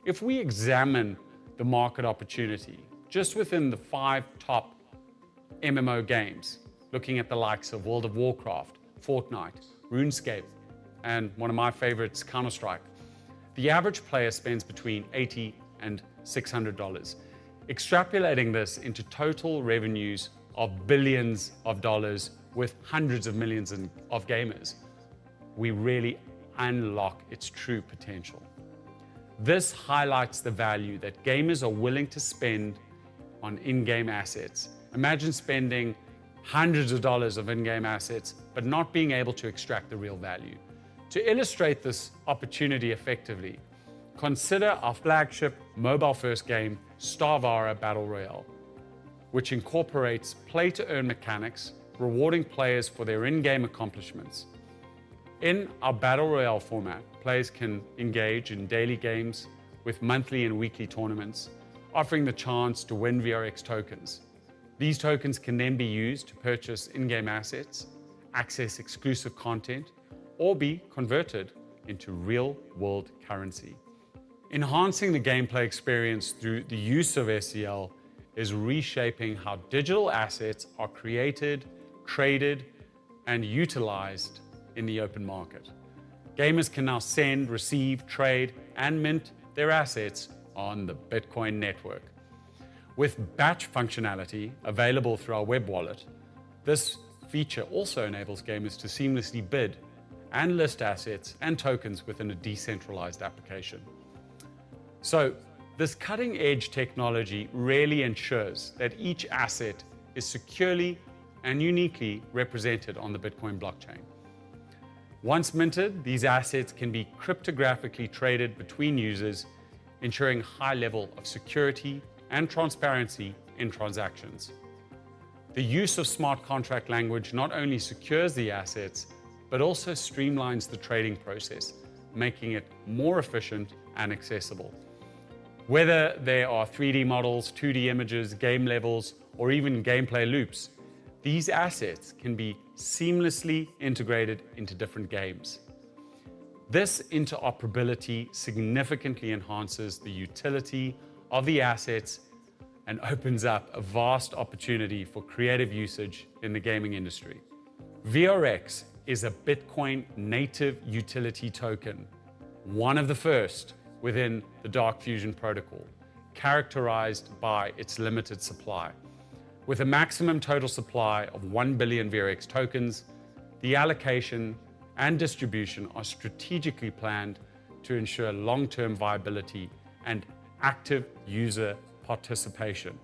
If we examine the market opportunity just within the 5 top MMO games, looking at the likes of World of Warcraft, Fortnite, RuneScape, and one of my favorites, Counter-Strike, the average player spends between $80 and $600. Extrapolating this into total revenues of billions of dollars with hundreds of millions of gamers, we really unlock its true potential. This highlights the value that gamers are willing to spend on in-game assets. Imagine spending hundreds of dollars of in-game assets, but not being able to extract the real value. To illustrate this opportunity effectively, consider our flagship mobile-first game, Starvara Battle Royale, which incorporates play-to-earn mechanics, rewarding players for their in-game accomplishments. In our Battle Royale format, players can engage in daily games with monthly and weekly tournaments, offering the chance to win VRX tokens. These tokens can then be used to purchase in-game assets, access exclusive content, or be converted into real-world currency. Enhancing the gameplay experience through the use of SEL is reshaping how digital assets are created, traded, and utilized in the open market. Gamers can now send, receive, trade, and mint their assets on the Bitcoin network. With batch functionality available through our web wallet, this feature also enables gamers to seamlessly bid and list assets and tokens within a decentralized application. So, this cutting-edge technology really ensures that each asset is securely and uniquely represented on the Bitcoin blockchain. Once minted, these assets can be cryptographically traded between users, ensuring high level of security and transparency in transactions. The use of smart contract language not only secures the assets, but also streamlines the trading process, making it more efficient and accessible. Whether there are 3D models, 2D images, game levels, or even gameplay loops, these assets can be seamlessly integrated into different games. This interoperability significantly enhances the utility of the assets and opens up a vast opportunity for creative usage in the gaming industry. VRX is a Bitcoin native utility token, one of the first within the Dark Fusion protocol, characterized by its limited supply. With a maximum total supply of 1 billion VRX tokens, the allocation and distribution are strategically planned to ensure long-term viability and active user participation.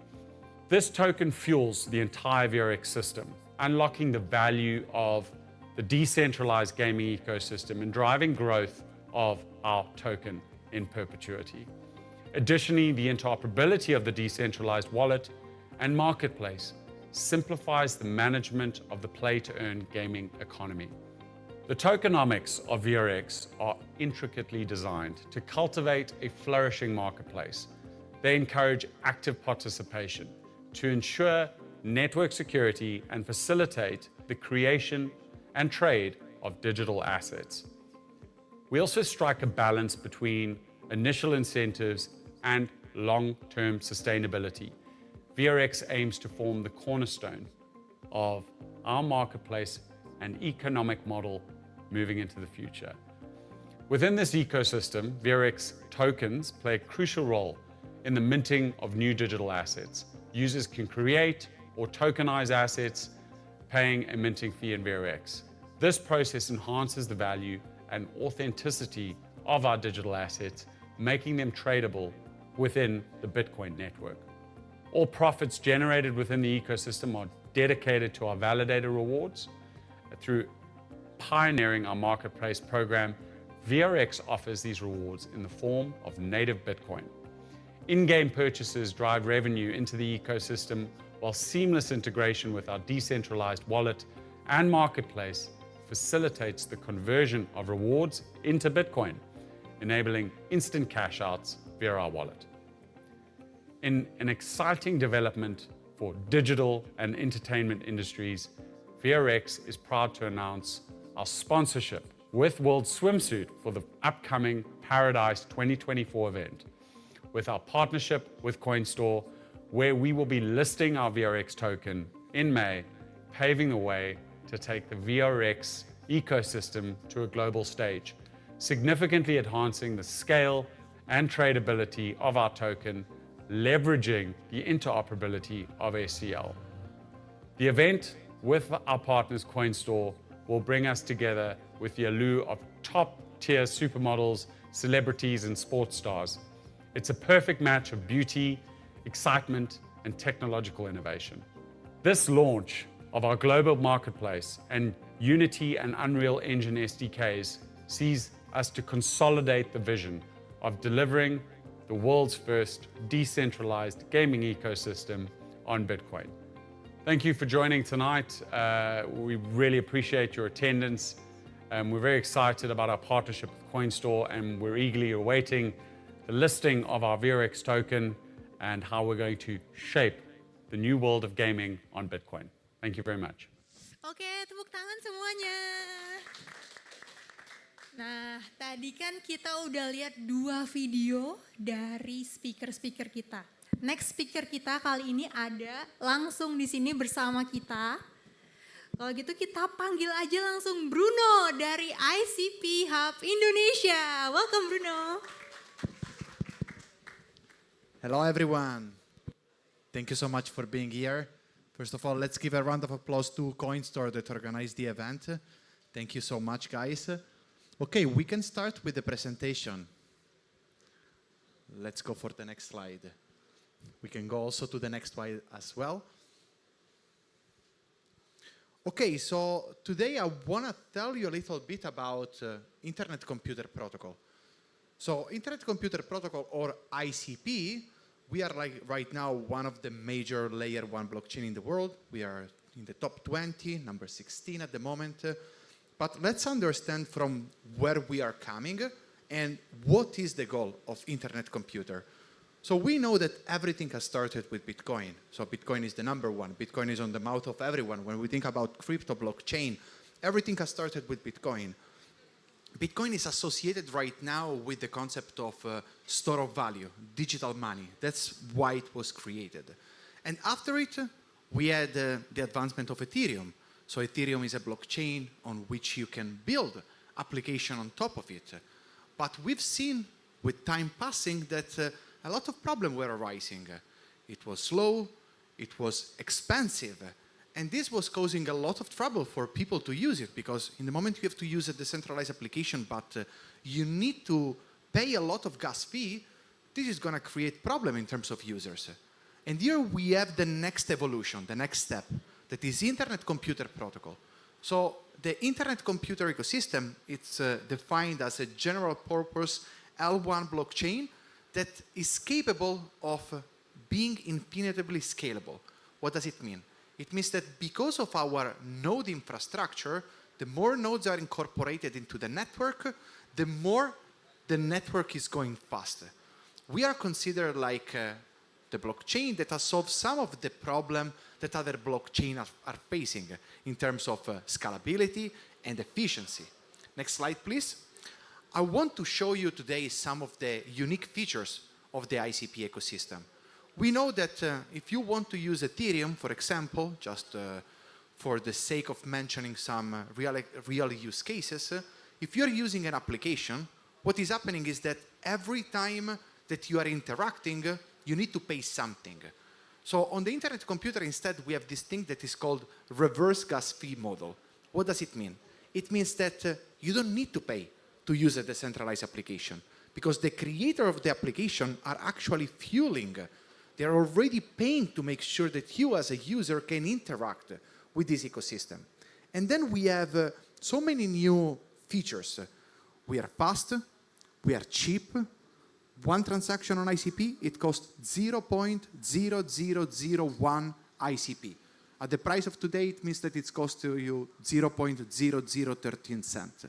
This token fuels the entire VRX system, unlocking the value of the decentralized gaming ecosystem and driving growth of our token in perpetuity. Additionally, the interoperability of the decentralized wallet and marketplace simplifies the management of the play-to-earn gaming economy. The tokenomics of VRX are intricately designed to cultivate a flourishing marketplace. They encourage active participation to ensure network security and facilitate the creation and trade of digital assets. We also strike a balance between initial incentives and long-term sustainability. VRX aims to form the cornerstone of our marketplace and economic model moving into the future. Within this ecosystem, VRX tokens play a crucial role in the minting of new digital assets. Users can create or tokenize assets, paying a minting fee in VRX. This process enhances the value and authenticity of our digital assets, making them tradable within the Bitcoin network. All profits generated within the ecosystem are dedicated to our validator rewards. Through pioneering our marketplace program, VRX offers these rewards in the form of native Bitcoin. In-game purchases drive revenue into the ecosystem, while seamless integration with our decentralized wallet and marketplace facilitates the conversion of rewards into Bitcoin, enabling instant cash outs via our wallet. In an exciting development for digital and entertainment industries, VRX is proud to announce our sponsorship with World Swimsuit for the upcoming Paradise 2024 event, with our partnership with Coinstore, where we will be listing our VRX token in May. paving the way to take the VRX ecosystem to a global stage, significantly enhancing the scale and tradability of our token, leveraging the interoperability of SCL. The event with our partners Coinstore will bring us together with the allure of top-tier supermodels, celebrities, and sports stars. It's a perfect match of beauty, excitement, and technological innovation. This launch of our global marketplace and Unity and Unreal Engine SDKs sees us to consolidate the vision of delivering the world's first decentralized gaming ecosystem on Bitcoin. Thank you for joining tonight. We really appreciate your attendance. We're very excited about our partnership with Coinstore, and we're eagerly awaiting the listing of our VRX token and how we're going to shape the new world of gaming on Bitcoin. Thank you very much. Oke, tepuk tangan semuanya. Nah, tadi kan kita udah lihat 2 video dari speaker-speaker kita. Next speaker kita kali ini ada langsung di sini bersama kita. Kalau gitu kita panggil aja langsung Bruno dari ICP Hub Indonesia. Welcome Bruno. Hello everyone. Thank you so much for being here. First of all, let's give a round of applause to Coinstore that organized the event. Thank you so much, guys. Okay, we can start with the presentation. Let's go for the next slide. We can go also to the next slide as well. Okay, so today I want to tell you a little bit about Internet Computer Protocol. So Internet Computer Protocol, or ICP, we are like right now one of the major layer 1 blockchain in the world. We are in the top 20, number 16 at the moment. But let's understand from where we are coming and what is the goal of Internet Computer. So we know that everything has started with Bitcoin. So Bitcoin is the number one. Bitcoin is on the mouth of everyone. When we think about crypto blockchain, everything has started with Bitcoin. Bitcoin is associated right now with the concept of store of value, digital money. That's why it was created. And after it, we had the advancement of Ethereum. So Ethereum is a blockchain on which you can build application on top of it. But we've seen with time passing that a lot of problems were arising. It was slow, it was expensive, and this was causing a lot of trouble for people to use it, because in the moment you have to use a decentralized application, but you need to pay a lot of gas fee, this is going to create problem in terms of users. And here we have the next evolution, the next step, that is Internet Computer Protocol. So the Internet Computer ecosystem, it's defined as a general purpose L1 blockchain that is capable of being infinitely scalable. What does it mean? It means that because of our node infrastructure, the more nodes are incorporated into the network, the more the network is going faster. We are considered like the blockchain that has solved some of the problem that other blockchains are facing in terms of scalability and efficiency. Next slide, please. I want to show you today some of the unique features of the ICP ecosystem. We know that if you want to use Ethereum, for example, just for the sake of mentioning some real use cases, if you're using an application, what is happening is that every time that you are interacting, you need to pay something. So on the Internet Computer, instead, we have this thing that is called reverse gas fee model. What does it mean? It means that you don't need to pay to use a decentralized application, because the creator of the application are actually fueling. They're already paying to make sure that you as a user can interact with this ecosystem. And then we have so many new features. We are fast, we are cheap. One transaction on ICP, it costs 0.0001 ICP. At the price of today, it means that it's cost to you 0.0013 cents.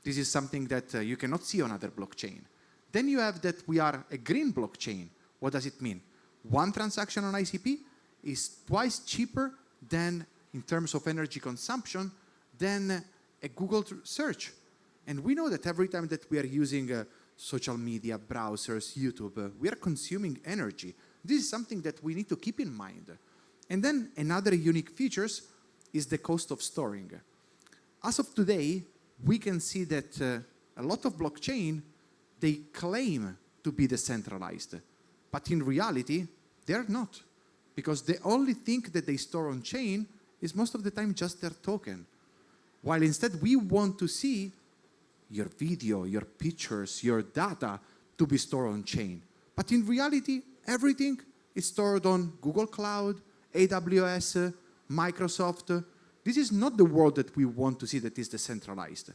This is something that you cannot see on other blockchain. Then you have that we are a green blockchain. What does it mean? One transaction on ICP is twice cheaper than, in terms of energy consumption, than a Google search. And we know that every time that we are using social media, browsers, YouTube, we are consuming energy. This is something that we need to keep in mind. And then another unique features is the cost of storing. As of today, we can see that a lot of blockchain, they claim to be decentralized, but in reality, they're not, because the only thing that they store on chain is most of the time just their token. While instead we want to see your video, your pictures, your data to be stored on chain. But in reality, everything is stored on Google Cloud, AWS, Microsoft. This is not the world that we want to see that is decentralized.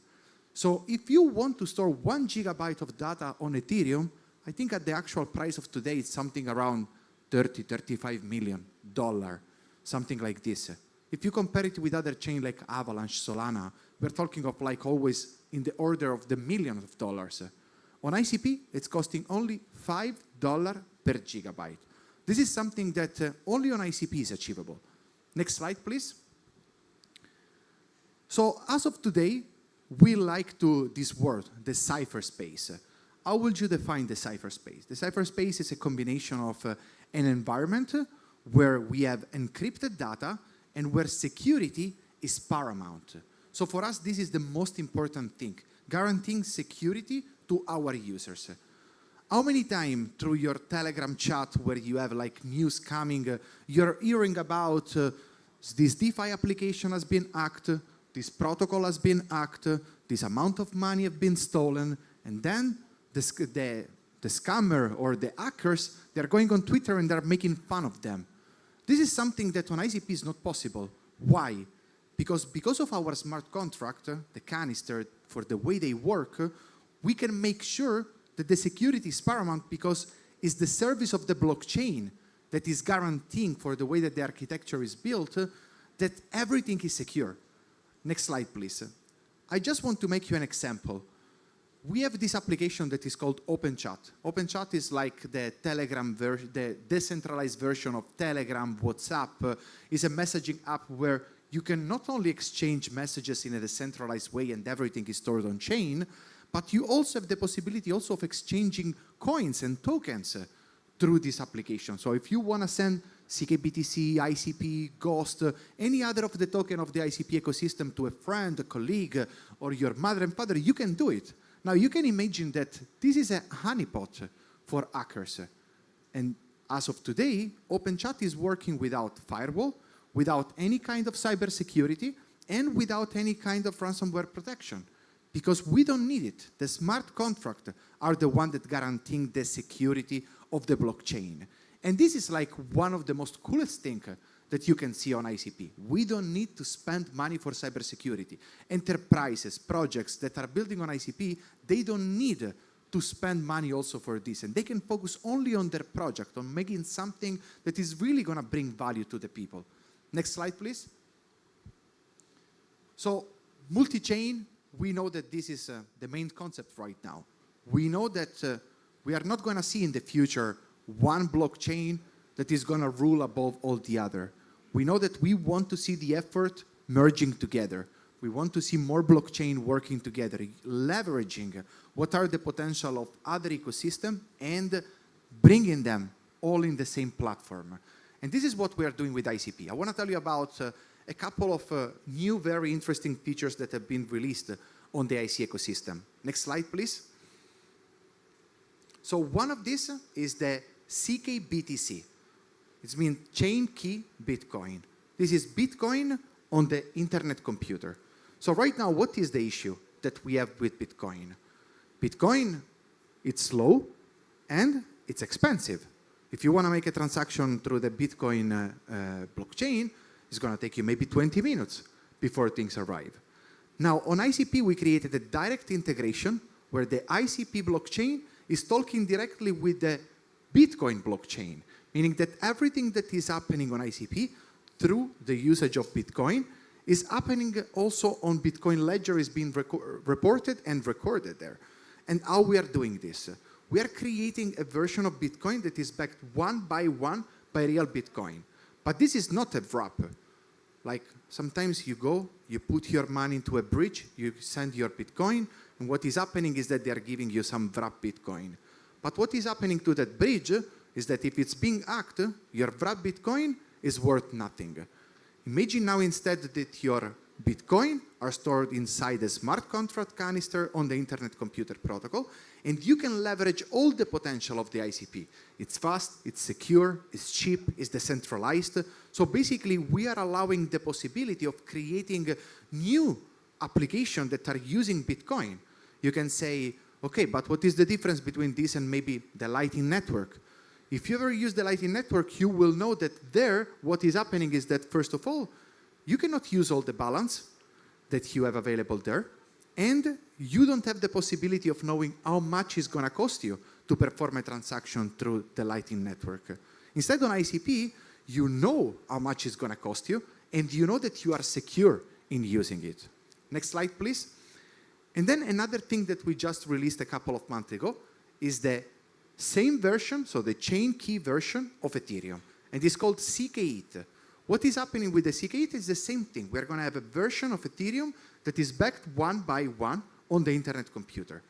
So if you want to store 1 gigabyte of data on Ethereum, I think at the actual price of today, it's something around $35 million, something like this. If you compare it with other chains like Avalanche, Solana, we're talking of like always in the order of the millions of dollars. On ICP, it's costing only $5 per gigabyte. This is something that only on ICP is achievable. Next slide, please. So as of today, we like to this word, the cypherspace. How would you define the cypherspace? The cypherspace is a combination of an environment where we have encrypted data and where security is paramount. So for us, this is the most important thing, guaranteeing security to our users. How many times through your Telegram chat where you have like news coming, you're hearing about this DeFi application has been hacked, this protocol has been hacked, this amount of money have been stolen, and then the scammer or the hackers, they're going on Twitter and they're making fun of them. This is something that on ICP is not possible. Why? Because of our smart contract, the canister, for the way they work, we can make sure that the security is paramount because it's the service of the blockchain that is guaranteeing for the way that the architecture is built that everything is secure. Next slide, please. I just want to make you an example. We have this application that is called OpenChat. OpenChat is like the Telegram version, the decentralized version of Telegram, WhatsApp. Is a messaging app where you can not only exchange messages in a decentralized way and everything is stored on chain, but you also have the possibility also of exchanging coins and tokens through this application. So if you want to send CKBTC, ICP, Ghost, any other of the token of the ICP ecosystem to a friend, a colleague, or your mother and father, you can do it. Now you can imagine that this is a honeypot for hackers. And as of today, OpenChat is working without firewall, without any kind of cybersecurity, and without any kind of ransomware protection. Because we don't need it. The smart contracts are the one that guaranteeing the security of the blockchain. And this is like one of the most coolest things that you can see on ICP. We don't need to spend money for cybersecurity. Enterprises, projects that are building on ICP, they don't need to spend money also for this. And they can focus only on their project, on making something that is really going to bring value to the people. Next slide, please. So, multi-chain, we know that this is the main concept right now. We know that we are not going to see in the future one blockchain that is going to rule above all the other. We know that we want to see the effort merging together. We want to see more blockchain working together, leveraging what are the potential of other ecosystems and bringing them all in the same platform. And this is what we are doing with ICP. I want to tell you about a couple of new, very interesting features that have been released on the IC ecosystem. Next slide, please. So one of these is the CKBTC. It means Chain Key Bitcoin. This is Bitcoin on the internet computer. So right now, what is the issue that we have with Bitcoin? Bitcoin, it's slow and it's expensive. If you want to make a transaction through the Bitcoin blockchain, it's going to take you maybe 20 minutes before things arrive. Now, on ICP, we created a direct integration where the ICP blockchain is talking directly with the Bitcoin blockchain, meaning that everything that is happening on ICP through the usage of Bitcoin is happening also on Bitcoin ledger, is being reported and recorded there. And how we are doing this? We are creating a version of Bitcoin that is backed one by real Bitcoin. But this is not a wrap. Like sometimes you go, you put your money into a bridge, you send your Bitcoin, and what is happening is that they are giving you some wrap Bitcoin. But what is happening to that bridge is that if it's being hacked, your wrap Bitcoin is worth nothing. Imagine now instead that your Bitcoin are stored inside a smart contract canister on the Internet Computer Protocol, and you can leverage all the potential of the ICP. It's fast, it's secure, it's cheap, it's decentralized. So basically, we are allowing the possibility of creating new applications that are using Bitcoin. You can say, okay, but what is the difference between this and maybe the Lightning Network? If you ever use the Lightning Network, you will know that there, what is happening is that, first of all, you cannot use all the balance that you have available there, and you don't have the possibility of knowing how much it's going to cost you to perform a transaction through the Lightning Network. Instead, on ICP, you know how much it's going to cost you, and you know that you are secure in using it. Next slide, please. And then another thing that we just released a couple of months ago is the same version, so the chain key version of Ethereum, and it's called CK8. What is happening with the CK8 is the same thing. We're going to have a version of Ethereum that is backed one by one on the Internet Computer.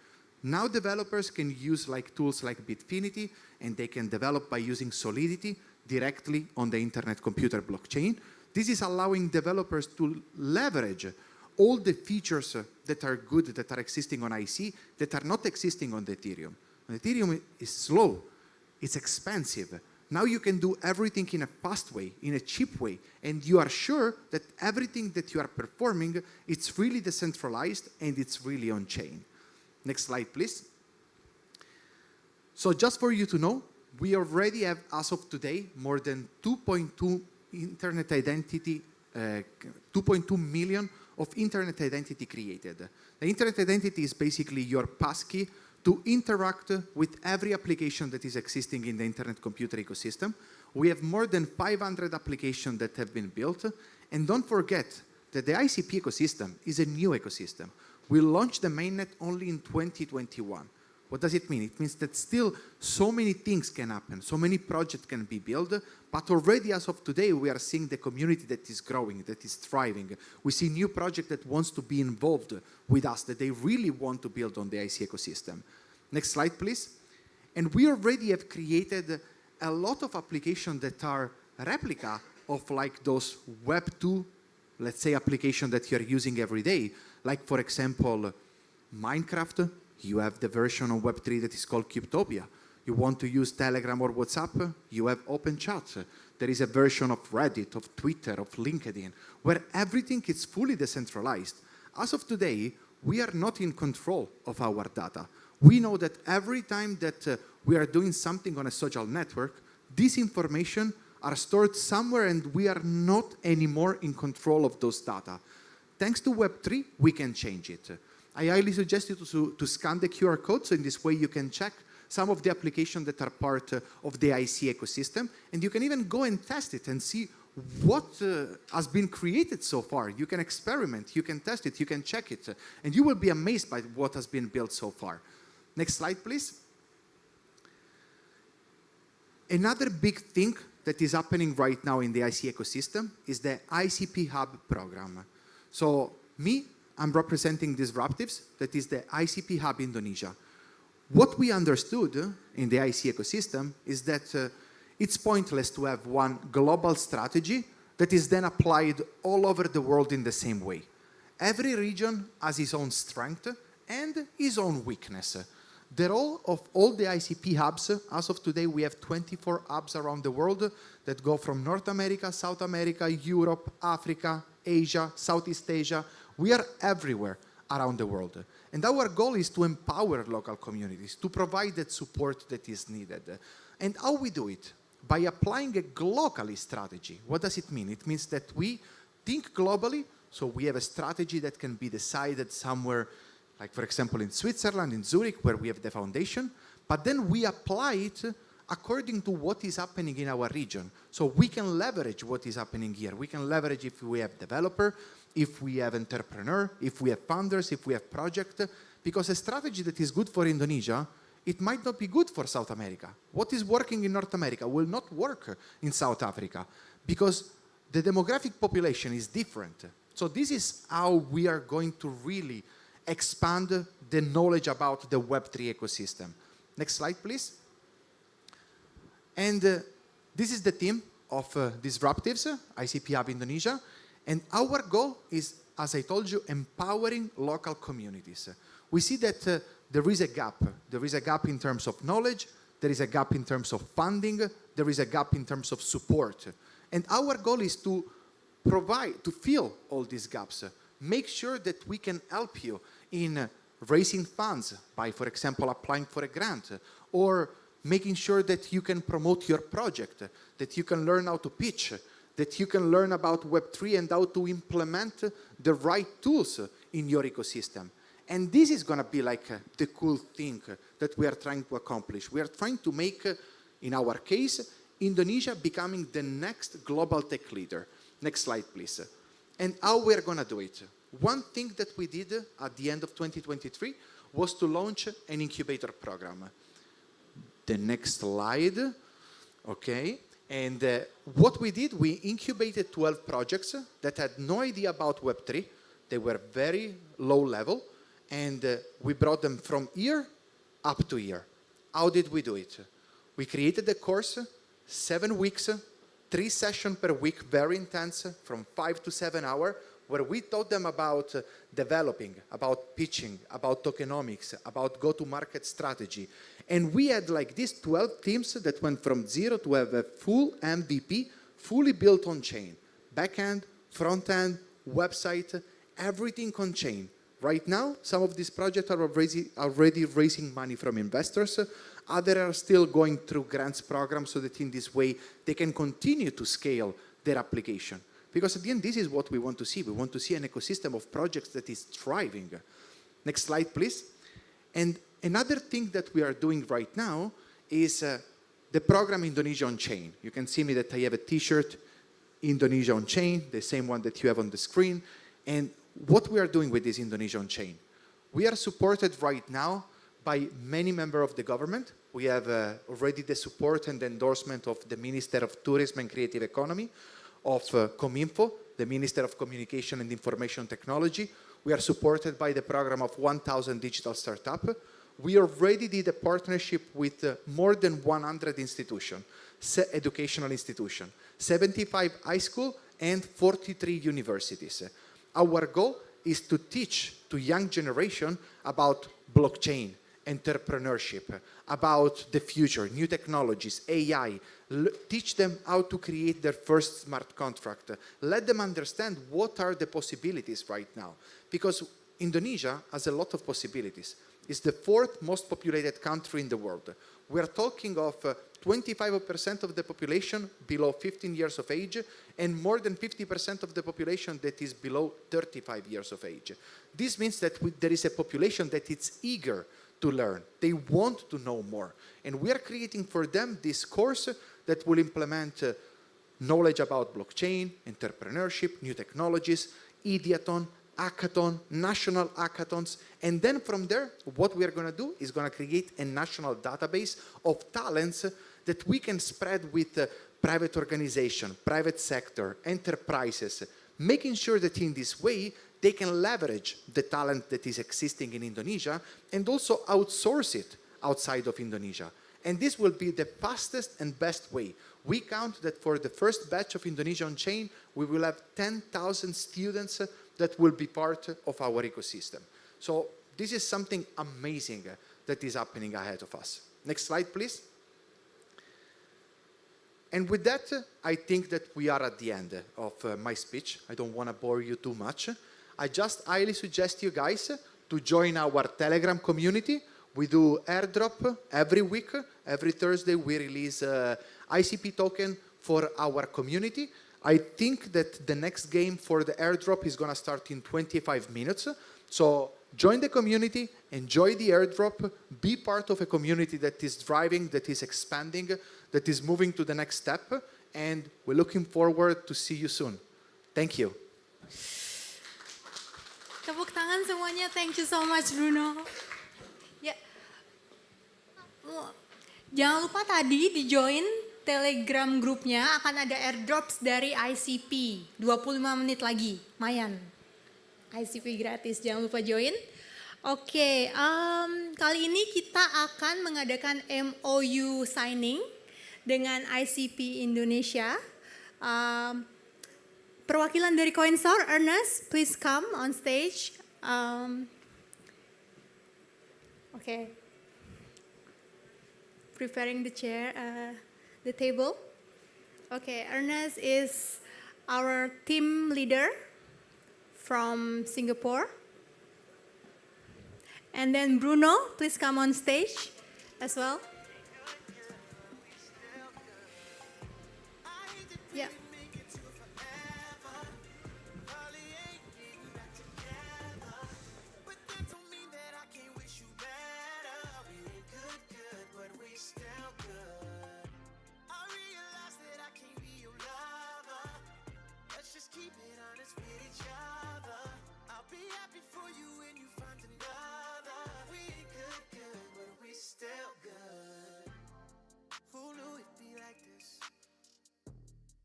Now developers can use tools like Bitfinity, and they can develop by using Solidity directly on the Internet Computer blockchain. This is allowing developers to leverage all the features that are good, that are existing on IC, that are not existing on the Ethereum. Ethereum is slow, it's expensive. Now you can do everything in a fast way, in a cheap way, and you are sure that everything that you are performing, it's really decentralized and it's really on-chain. Next slide, please. So just for you to know, we already have, as of today, more than 2.2 internet identity, 2.2 million of internet identity created. The internet identity is basically your passkey to interact with every application that is existing in the Internet Computer ecosystem. We have more than 500 applications that have been built. And don't forget that the ICP ecosystem is a new ecosystem. We launched the mainnet only in 2021. What does it mean? It means that still so many things can happen, so many projects can be built, but already as of today, we are seeing the community that is growing, that is thriving. We see new project that wants to be involved with us, that they really want to build on the IC ecosystem. Next slide, please. And we already have created a lot of applications that are replica of those Web 2, let's say, applications that you're using every day. Like, for example, Minecraft. You have the version on Web3 that is called Cryptopia. You want to use Telegram or WhatsApp, you have Open Chat. There is a version of Reddit, of Twitter, of LinkedIn, where everything is fully decentralized. As of today, we are not in control of our data. We know that every time that we are doing something on a social network, this information are stored somewhere and we are not anymore in control of those data. Thanks to Web3, we can change it. I highly suggest you to scan the QR code, so in this way you can check some of the applications that are part of the IC ecosystem, and you can even go and test it and see what has been created so far. You can experiment, you can test it, you can check it, and you will be amazed by what has been built so far. Next slide, please. Another big thing that is happening right now in the IC ecosystem is the ICP Hub program. So I'm representing Disruptives, that is the ICP Hub Indonesia. What we understood in the IC ecosystem is that it's pointless to have one global strategy that is then applied all over the world in the same way. Every region has its own strength and its own weakness. The role of all the ICP hubs, as of today, we have 24 hubs around the world that go from North America, South America, Europe, Africa, Asia, Southeast Asia. We are everywhere around the world. And our goal is to empower local communities, to provide that support that is needed. And how we do it? By applying a globally strategy. What does it mean? It means that we think globally, so we have a strategy that can be decided somewhere, like for example in Switzerland, in Zurich, where we have the foundation, but then we apply it according to what is happening in our region. So we can leverage what is happening here. We can leverage if we have developer, if we have entrepreneur, if we have founders, if we have project, because a strategy that is good for Indonesia, it might not be good for South America. What is working in North America will not work in South Africa because the demographic population is different. So this is how we are going to really expand the knowledge about the Web3 ecosystem. Next slide, please. And this is the team of disruptives, ICP Hub Indonesia, and our goal is, as I told you, empowering local communities. We see that there is a gap. There is a gap in terms of knowledge, there is a gap in terms of funding, there is a gap in terms of support. And our goal is to provide, to fill all these gaps. Make sure that we can help you in raising funds by, for example, applying for a grant, or making sure that you can promote your project, that you can learn how to pitch, that you can learn about Web3 and how to implement the right tools in your ecosystem. And this is going to be like the cool thing that we are trying to accomplish. We are trying to make, in our case, Indonesia becoming the next global tech leader. Next slide, please. And how we're going to do it. One thing that we did at the end of 2023 was to launch an incubator program. The next slide, okay. And what we did, we incubated 12 projects that had no idea about Web3. They were very low level, and we brought them from year up to year. How did we do it? We created a course, 7 weeks, 3 sessions per week, very intense, from 5 to 7 hours, where we taught them about developing, about pitching, about tokenomics, about go-to-market strategy. And we had like these 12 teams that went from zero to have a full MVP, fully built on chain. Backend, front end, website, everything on chain. Right now, some of these projects are already raising money from investors. Others are still going through grants programs so that in this way they can continue to scale their application. Because at the end, this is what we want to see. We want to see an ecosystem of projects that is thriving. Next slide, please. And another thing that we are doing right now is the program Indonesia on Chain. You can see me that I have a t-shirt, Indonesia on Chain, the same one that you have on the screen. And what we are doing with this Indonesia on Chain, we are supported right now by many members of the government. We have already the support and the endorsement of the Minister of Tourism and Creative Economy, of Cominfo, the Minister of Communication and Information Technology. We are supported by the program of 1,000 Digital Startup. We already did a partnership with more than 100 institutions, educational institutions, 75 high schools, and 43 universities. Our goal is to teach to young generation about blockchain, entrepreneurship, about the future, new technologies, AI. Teach them how to create their first smart contract. Let them understand what are the possibilities right now. Because Indonesia has a lot of possibilities. It's the 4th most populated country in the world. We're talking of 25% of the population below 15 years of age, and more than 50% of the population that is below 35 years of age. This means that there is a population that is eager to learn. They want to know more. And we are creating for them this course that will implement knowledge about blockchain, entrepreneurship, new technologies, ideathon, hackathon, national hackathons, and then from there, what we are going to do is going to create a national database of talents that we can spread with private organization, private sector, enterprises, making sure that in this way, they can leverage the talent that is existing in Indonesia and also outsource it outside of Indonesia. And this will be the fastest and best way. We count that for the first batch of Indonesia on Chain, we will have 10,000 students that will be part of our ecosystem. So this is something amazing that is happening ahead of us. Next slide, please. And with that, I think that we are at the end of my speech. I don't want to bore you too much. I just highly suggest you guys to join our Telegram community. We do airdrop every week. Every Thursday, we release ICP token for our community. I think that the next game for the airdrop is going to start in 25 minutes. So join the community, enjoy the airdrop, be part of a community that is thriving, that is expanding, that is moving to the next step, and we're looking forward to see you soon. Thank you. Tepuk tangan semuanya, thank you so much Bruno. Ya, jangan lupa tadi di join Telegram grupnya, akan ada airdrops dari ICP, 25 menit lagi, lumayan. ICP gratis, jangan lupa join. Oke, kali ini kita akan mengadakan MOU signing dengan ICP Indonesia Perwakilan dari Coinstore, Ernest, please come on stage. Okay. Preparing the chair, the table. Okay, Ernest is our team leader from Singapore. And then Bruno, please come on stage as well. Yeah. Keep it honest with each other. I'll be happy for you when you find another. We ain't good, but we still good. Who knew it'd be like this?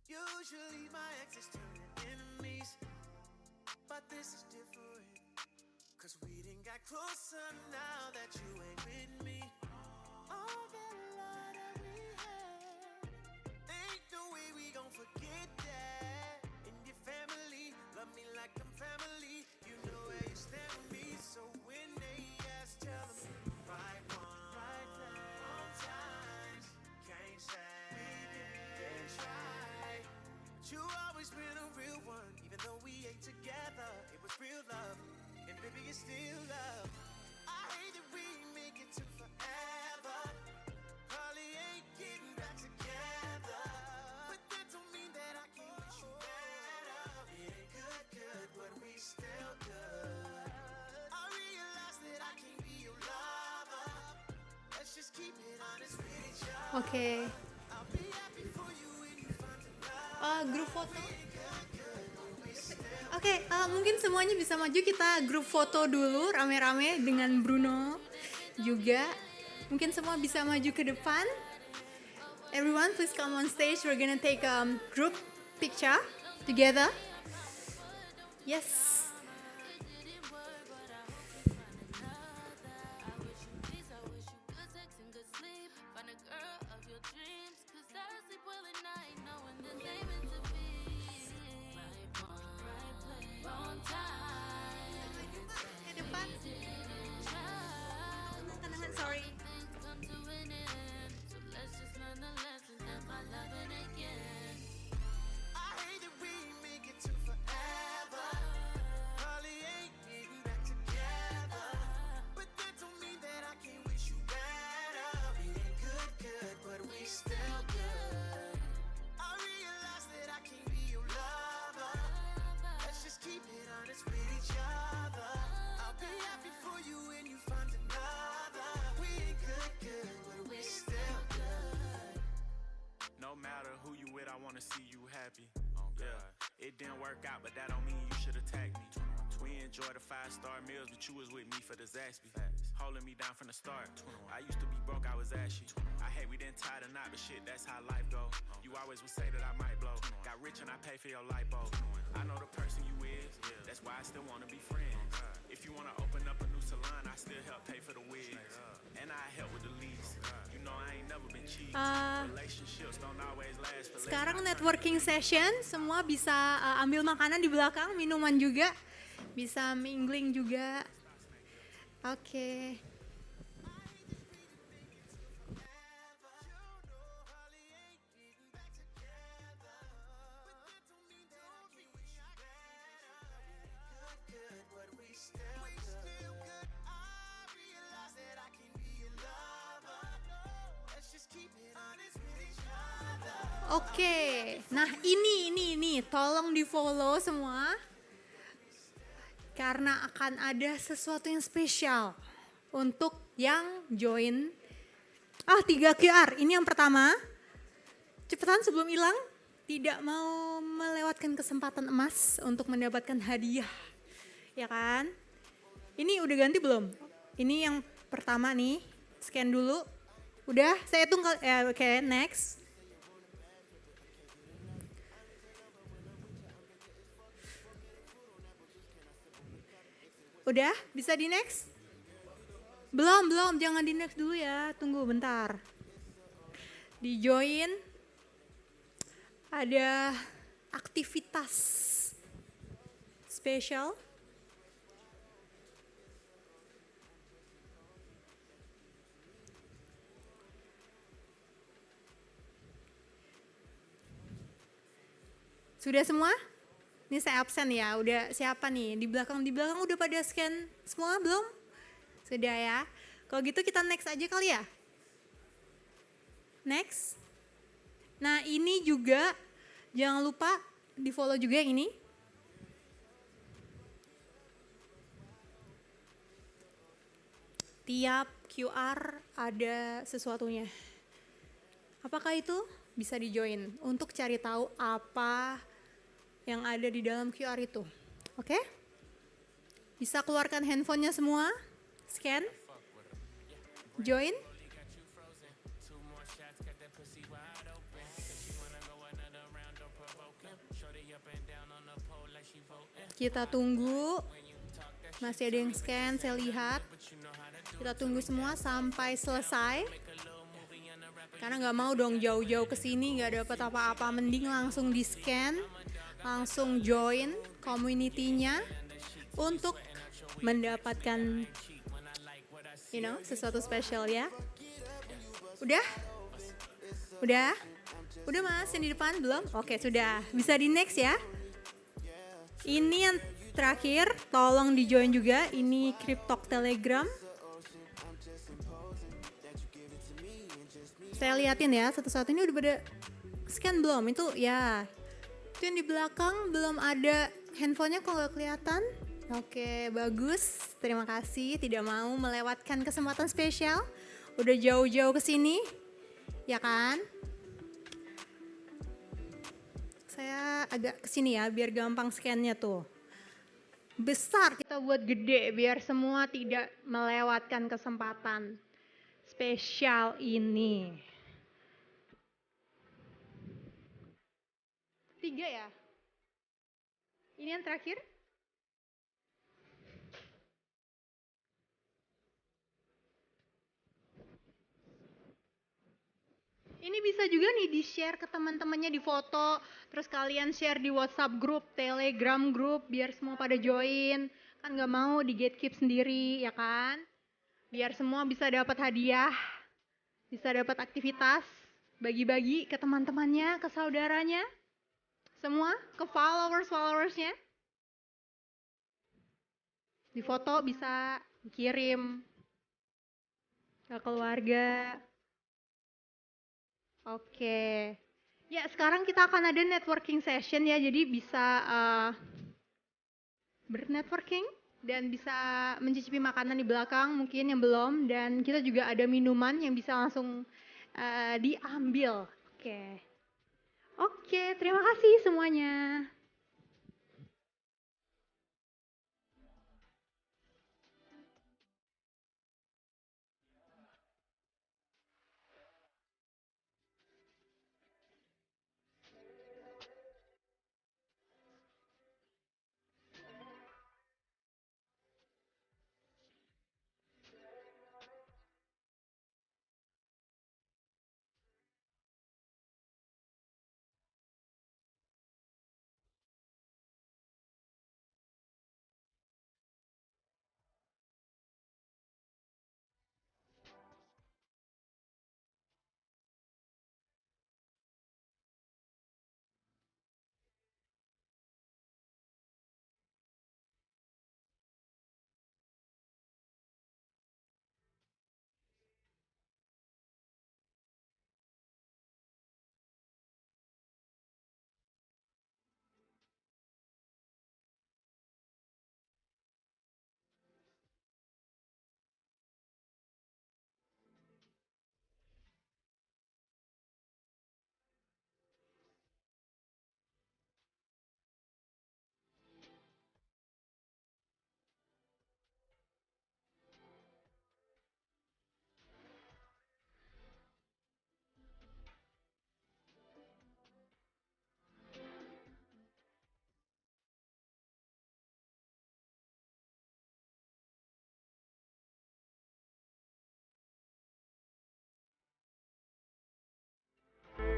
Usually my exes turn to enemies, but this is different. Cause we done got closer now that you ain't with me. All that love that we had, ain't no way we gon' forget that. Family, love me like I'm family. You know where you stand with me. So when they ask, tell them right one, right there, wrong times. Can't say we didn't try. But you always been a real one. Even though we ain't together, it was real love. And baby, it's still love. I hate that we make it to forever. Probably ain't getting back together. But that don't mean that I can't wish you better. Good, but we still good. I realize that I can't be your lover. Let's just keep it honest with each other. Okay. I'll be happy for you when you find another. Grup foto. Oke, mungkin semuanya bisa maju, kita grup foto dulu rame-rame dengan Bruno juga. Mungkin semua bisa maju ke depan. Everyone please come on stage. We're gonna take a group picture together. Yes. Sorry. No matter who you with, I wanna see you happy. Yeah, it didn't work out, but that don't mean you should attack me. We enjoy the 5-star meals, but you was with me for the Zaxby. Holding me down from the start. I used to be broke, I was ashy. I hate we didn't tie the knot, but shit, that's how life go. You always would say that I might blow. Got rich and I pay for your light bulb. I know the person you is, that's why I still wanna be friends. If you wanna open up a new salon, I still help pay for the wigs. And I help with the lease. You know I ain't never been cheap. Relationships don't always last for Sekarang networking session, semua bisa ambil makanan di belakang, minuman juga, bisa mingling juga. Oke. Oke, nah ini, tolong di follow semua, karena akan ada sesuatu yang spesial untuk yang join. 3 QR, ini yang pertama, cepetan sebelum hilang, tidak mau melewatkan kesempatan emas untuk mendapatkan hadiah, ya kan? Ini udah ganti belum? Ini yang pertama nih, scan dulu, udah, saya hitung, oke, next. Udah, bisa di next? Belum, jangan di next dulu ya, tunggu bentar. Di join. ada aktivitas spesial. Sudah semua? Ini saya absen ya, udah siapa nih? Di belakang udah pada scan semua belum? Sudah ya. Kalau gitu kita next aja kali ya. Next. Nah ini juga jangan lupa di follow juga yang ini. Tiap QR ada sesuatunya. Apakah itu? Bisa di join untuk cari tahu apa yang ada di dalam QR itu. Oke? Bisa keluarkan handphonenya semua, scan, join. Kita tunggu, masih ada yang scan, saya lihat. Kita tunggu semua sampai selesai. Karena nggak mau dong jauh-jauh ke sini nggak dapat apa-apa, mending langsung di scan, langsung join community-nya untuk mendapatkan sesuatu spesial ya. Udah? Udah Mas yang di depan belum? Oke, sudah. Bisa di next ya. Ini yang terakhir, tolong di join juga. Ini Cryptalk Telegram. Saya liatin ya satu-satu, ini udah pada scan belum? Itu ya, itu yang di belakang belum ada handphonenya kok nggak kelihatan. Oke, bagus, terima kasih, tidak mau melewatkan kesempatan spesial, udah jauh-jauh ke sini, ya kan? Saya agak kesini ya biar gampang scannya tuh. Besar kita buat gede biar semua tidak melewatkan kesempatan spesial ini. 3 ya? Ini yang terakhir? Ini bisa juga nih di-share ke teman-temannya, di foto, terus kalian share di WhatsApp group, Telegram group, biar semua pada join. Kan nggak mau di gatekeep sendiri, ya kan? Biar semua bisa dapat hadiah, bisa dapat aktivitas, bagi-bagi ke teman-temannya, ke saudaranya, semua, ke followersnya. Di foto bisa kirim ke keluarga. Oke. Ya, sekarang kita akan ada networking session ya, jadi bisa bernetworking dan bisa mencicipi makanan di belakang mungkin yang belum, dan kita juga ada minuman yang bisa langsung diambil. Oke, terima kasih semuanya.